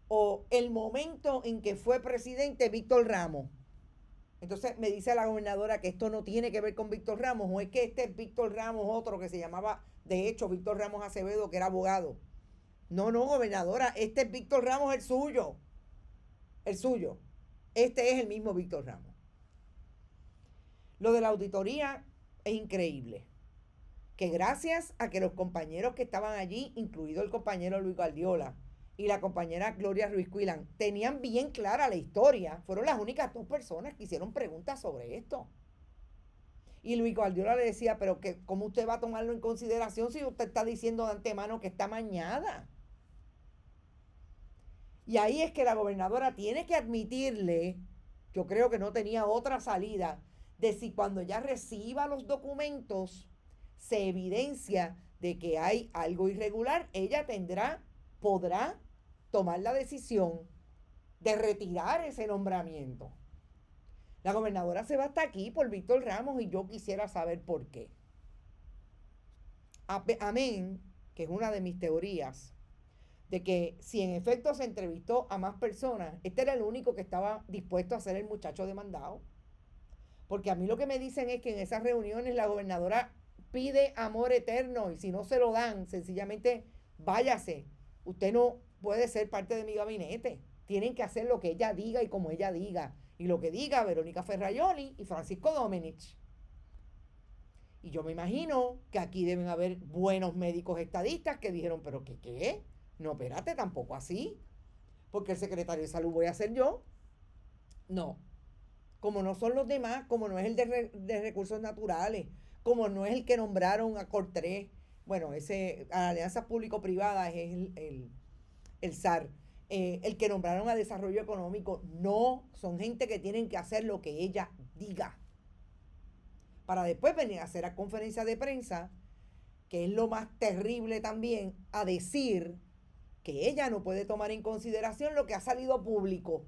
o el momento en que fue presidente Víctor Ramos. Entonces me dice la gobernadora que esto no tiene que ver con Víctor Ramos, o es que este es Víctor Ramos, otro que se llamaba, de hecho, Víctor Ramos Acevedo, que era abogado. No, gobernadora, este es Víctor Ramos, el suyo. El suyo. Este es el mismo Víctor Ramos. Lo de la auditoría es increíble. Que gracias a que los compañeros que estaban allí, incluido el compañero Luis Guardiola y la compañera Gloria Ruiz Cuilán, tenían bien clara la historia. Fueron las únicas dos personas que hicieron preguntas sobre esto. Y Luis Guardiola le decía, pero que ¿cómo usted va a tomarlo en consideración si usted está diciendo de antemano que está mañada? Y ahí es que la gobernadora tiene que admitirle, yo creo que no tenía otra salida, de si cuando ya reciba los documentos se evidencia de que hay algo irregular, ella podrá tomar la decisión de retirar ese nombramiento. La gobernadora se va hasta aquí por Víctor Ramos y yo quisiera saber por qué. Amén, que es una de mis teorías, de que si en efecto se entrevistó a más personas, este era el único que estaba dispuesto a ser el muchacho demandado. Porque a mí lo que me dicen es que en esas reuniones la gobernadora pide amor eterno y si no se lo dan, sencillamente váyase. Usted no puede ser parte de mi gabinete. Tienen que hacer lo que ella diga y como ella diga. Y lo que diga Verónica Ferraioli y Francisco Domenech. Y yo me imagino que aquí deben haber buenos médicos estadistas que dijeron, pero ¿qué? No, espérate, tampoco así. Porque el secretario de salud voy a ser yo. No. Como no son los demás, como no es el de recursos naturales, como no es el que nombraron a Cortré. Bueno, a Alianzas Público-Privadas es el SAR. El que nombraron a Desarrollo Económico. No, son gente que tienen que hacer lo que ella diga. Para después venir a hacer a conferencia de prensa, que es lo más terrible también, a decir que ella no puede tomar en consideración lo que ha salido público.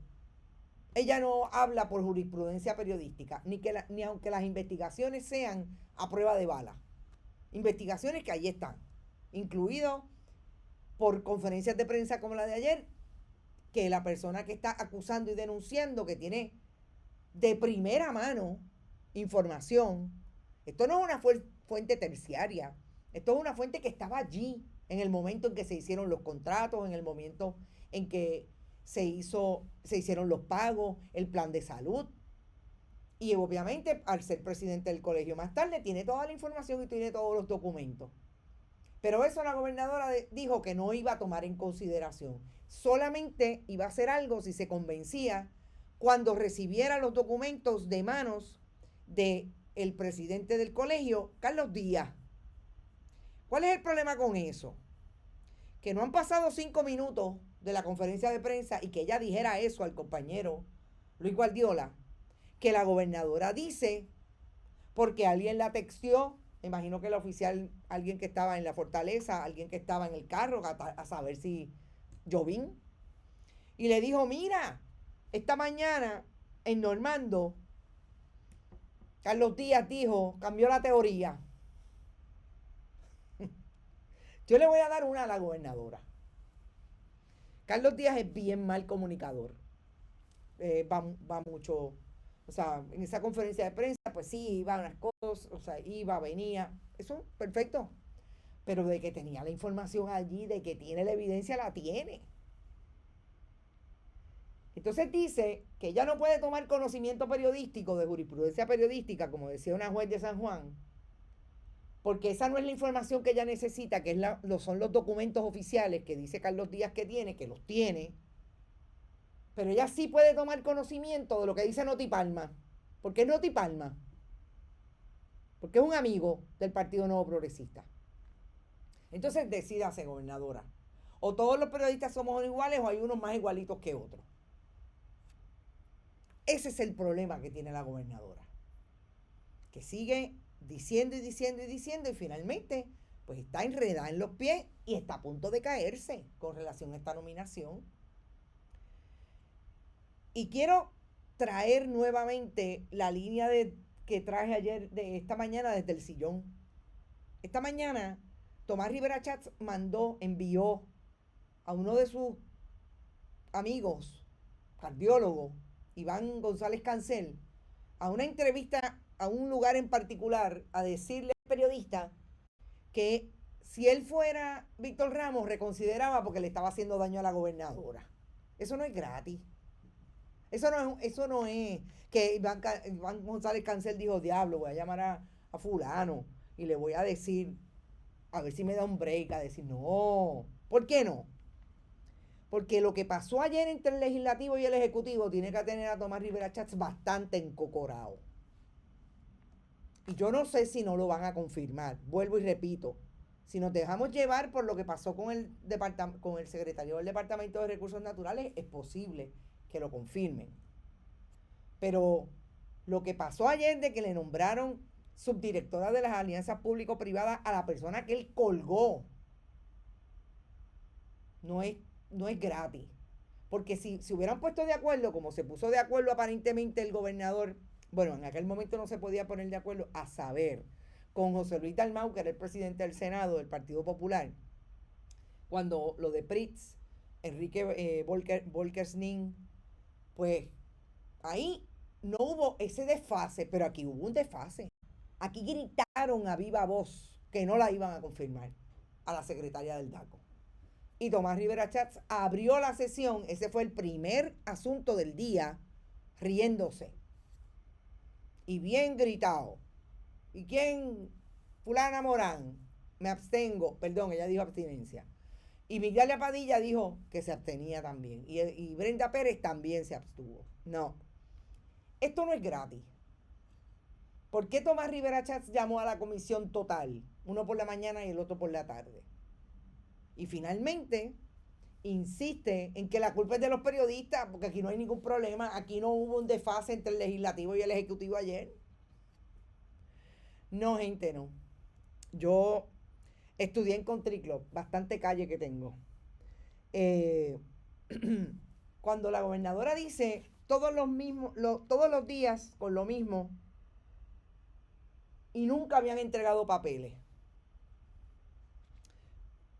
Ella no habla por jurisprudencia periodística, ni aunque las investigaciones sean a prueba de bala. Investigaciones que ahí están, incluido por conferencias de prensa como la de ayer, que la persona que está acusando y denunciando, que tiene de primera mano información, esto no es una fuente terciaria, esto es una fuente que estaba allí en el momento en que se hicieron los contratos, en el momento en que se hicieron los pagos, el plan de salud. Y obviamente, al ser presidente del colegio más tarde, tiene toda la información y tiene todos los documentos. Pero eso la gobernadora dijo que no iba a tomar en consideración. Solamente iba a hacer algo si se convencía cuando recibiera los documentos de manos del presidente del colegio, Carlos Díaz. ¿Cuál es el problema con eso? Que no han pasado 5 minutos de la conferencia de prensa y que ella dijera eso al compañero Luis Guardiola, que la gobernadora dice, porque alguien la texteó, me imagino que el oficial, alguien que estaba en la fortaleza, alguien que estaba en el carro, a saber si Jovín, y le dijo, mira, esta mañana en Normando, Carlos Díaz dijo, cambió la teoría. Yo le voy a dar una a la gobernadora. Carlos Díaz es bien mal comunicador. Va mucho, o sea, en esa conferencia de prensa, pues sí, iba a unas cosas, o sea, iba, venía, eso, perfecto. Pero de que tenía la información allí, de que tiene la evidencia, la tiene. Entonces dice que ella no puede tomar conocimiento periodístico, de jurisprudencia periodística, como decía una juez de San Juan, porque esa no es la información que ella necesita, que son los documentos oficiales que dice Carlos Díaz que tiene, que los tiene, pero ella sí puede tomar conocimiento de lo que dice Noti Palma. ¿Por qué Noti Palma? Porque es un amigo del Partido Nuevo Progresista. Entonces decídase, gobernadora. O todos los periodistas somos iguales o hay unos más igualitos que otros. Ese es el problema que tiene la gobernadora. Que sigue diciendo y diciendo y diciendo y finalmente pues está enredada en los pies y está a punto de caerse con relación a esta nominación. Y quiero traer nuevamente la línea que traje ayer, de esta mañana desde el sillón. Esta mañana Tomás Rivera Chats envió a uno de sus amigos, cardiólogo, Iván González Cancel, a una entrevista a un lugar en particular, a decirle al periodista que si él fuera Víctor Ramos, reconsideraba porque le estaba haciendo daño a la gobernadora. Eso no es gratis. Eso no es que Iván González Cancel dijo, diablo, voy a llamar a fulano y le voy a decir, a ver si me da un break, a decir, no. ¿Por qué no? Porque lo que pasó ayer entre el legislativo y el ejecutivo tiene que tener a Tomás Rivera Chats bastante encocorado. Y yo no sé si no lo van a confirmar. Vuelvo y repito. Si nos dejamos llevar por lo que pasó con el secretario del Departamento de Recursos Naturales, es posible que lo confirmen. Pero lo que pasó ayer de que le nombraron subdirectora de las alianzas público-privadas a la persona que él colgó, no es gratis. Porque si se hubieran puesto de acuerdo, como se puso de acuerdo aparentemente el gobernador, bueno, en aquel momento no se podía poner de acuerdo, a saber, con José Luis Dalmau, que era el presidente del Senado del Partido Popular, cuando lo de Pritz, Enrique Volkersning, pues ahí no hubo ese desfase, pero aquí hubo un desfase. Aquí gritaron a viva voz que no la iban a confirmar a la secretaria del DACO. Y Tomás Rivera Chats abrió la sesión, ese fue el primer asunto del día, riéndose. Y bien gritado. ¿Y quién? Fulana Morán. Me abstengo. Perdón, ella dijo abstinencia. Y Migdalia Padilla dijo que se abstenía también. Y Brenda Pérez también se abstuvo. No. Esto no es gratis. ¿Por qué Tomás Rivera Chats llamó a la comisión total? Uno por la mañana y el otro por la tarde. Y finalmente insiste en que la culpa es de los periodistas, porque aquí no hay ningún problema. Aquí no hubo un desfase entre el legislativo y el ejecutivo ayer. No, gente, no. Yo estudié en Country Club, bastante calle que tengo. Cuando la gobernadora dice todos los días con lo mismo y nunca habían entregado papeles.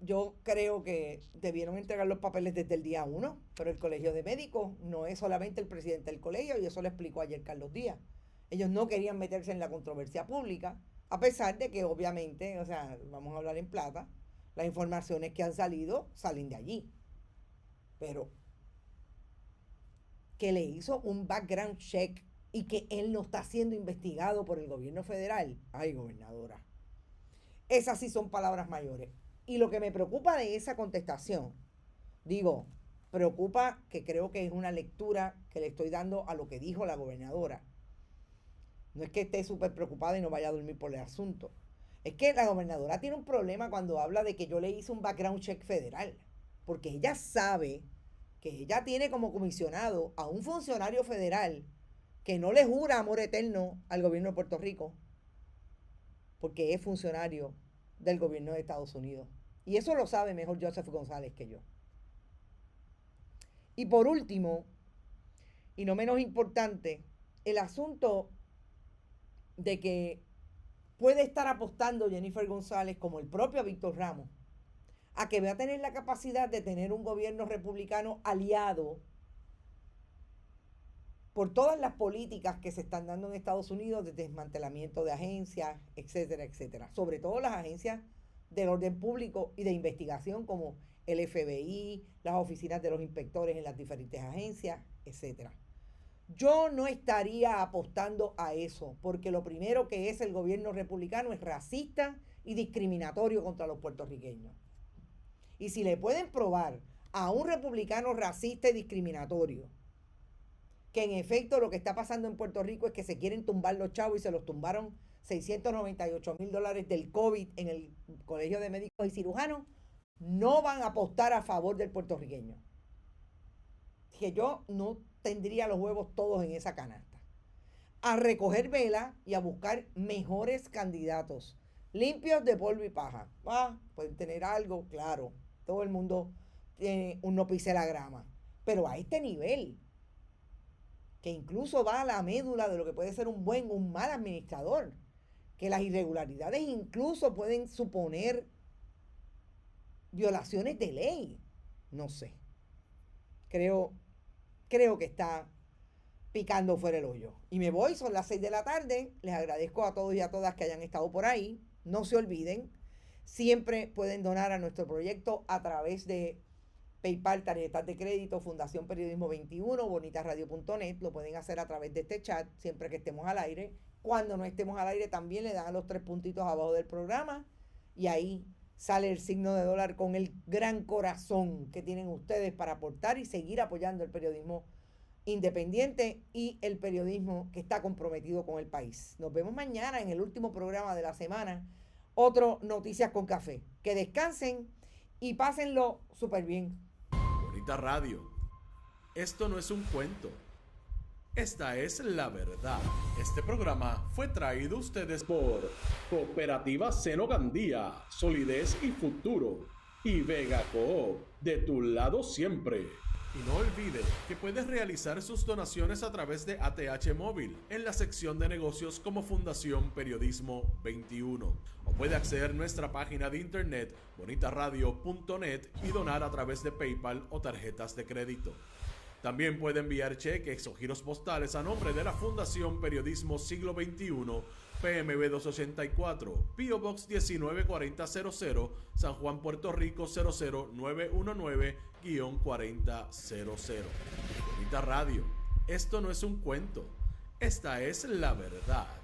Yo creo que debieron entregar los papeles desde el día 1, pero el Colegio de Médicos no es solamente el presidente del colegio, y eso lo explicó ayer Carlos Díaz. Ellos no querían meterse en la controversia pública, a pesar de que obviamente, o sea, vamos a hablar en plata, las informaciones que han salido salen de allí. Pero que le hizo un background check y que él no está siendo investigado por el gobierno federal. Ay, gobernadora. Esas sí son palabras mayores. Y lo que me preocupa de esa contestación, preocupa que creo que es una lectura que le estoy dando a lo que dijo la gobernadora. No es que esté súper preocupada y no vaya a dormir por el asunto. Es que la gobernadora tiene un problema cuando habla de que yo le hice un background check federal. Porque ella sabe que ella tiene como comisionado a un funcionario federal que no le jura amor eterno al gobierno de Puerto Rico, porque es funcionario del gobierno de Estados Unidos. Y eso lo sabe mejor Joseph González que yo. Y por último, y no menos importante, el asunto de que puede estar apostando Jennifer González, como el propio Víctor Ramos, a que va a tener la capacidad de tener un gobierno republicano aliado por todas las políticas que se están dando en Estados Unidos de desmantelamiento de agencias, etcétera, etcétera. Sobre todo las agencias del orden público y de investigación como el FBI, las oficinas de los inspectores en las diferentes agencias, etcétera. Yo no estaría apostando a eso, porque lo primero que es el gobierno republicano es racista y discriminatorio contra los puertorriqueños. Y si le pueden probar a un republicano racista y discriminatorio que en efecto lo que está pasando en Puerto Rico es que se quieren tumbar los chavos y se los tumbaron $698,000 del COVID en el Colegio de Médicos y Cirujanos, no van a apostar a favor del puertorriqueño. Que yo no tendría los huevos todos en esa canasta. A recoger vela y a buscar mejores candidatos, limpios de polvo y paja. Pueden tener algo, claro. Todo el mundo tiene un no pise la grama. Pero a este nivel, que incluso va a la médula de lo que puede ser un buen o un mal administrador, que las irregularidades incluso pueden suponer violaciones de ley. No sé. Creo que está picando fuera el hoyo. Y me voy, son las 6 de la tarde. Les agradezco a todos y a todas que hayan estado por ahí. No se olviden, siempre pueden donar a nuestro proyecto a través de PayPal, tarjetas de crédito, Fundación Periodismo 21, bonitasradio.net. Lo pueden hacer a través de este chat siempre que estemos al aire. Cuando no estemos al aire también le dan a los 3 puntitos abajo del programa y ahí sale el signo de dólar con el gran corazón que tienen ustedes para aportar y seguir apoyando el periodismo independiente y el periodismo que está comprometido con el país. Nos vemos mañana en el último programa de la semana. Otro Noticias con Café. Que descansen y pásenlo súper bien. Bonita Radio. Esto no es un cuento. Esta es la verdad. Este programa fue traído a ustedes por Cooperativa Seno Gandía, Solidez y Futuro, y Vega Coop, de tu lado siempre. Y no olvide que puedes realizar sus donaciones a través de ATH Móvil en la sección de negocios como Fundación Periodismo 21. O puede acceder a nuestra página de internet bonitasradio.net y donar a través de PayPal o tarjetas de crédito. También puede enviar cheques o giros postales a nombre de la Fundación Periodismo Siglo XXI, PMB 284, P.O. Box 194000, San Juan, Puerto Rico 00919-4000. Bonita Radio, esto no es un cuento, esta es la verdad.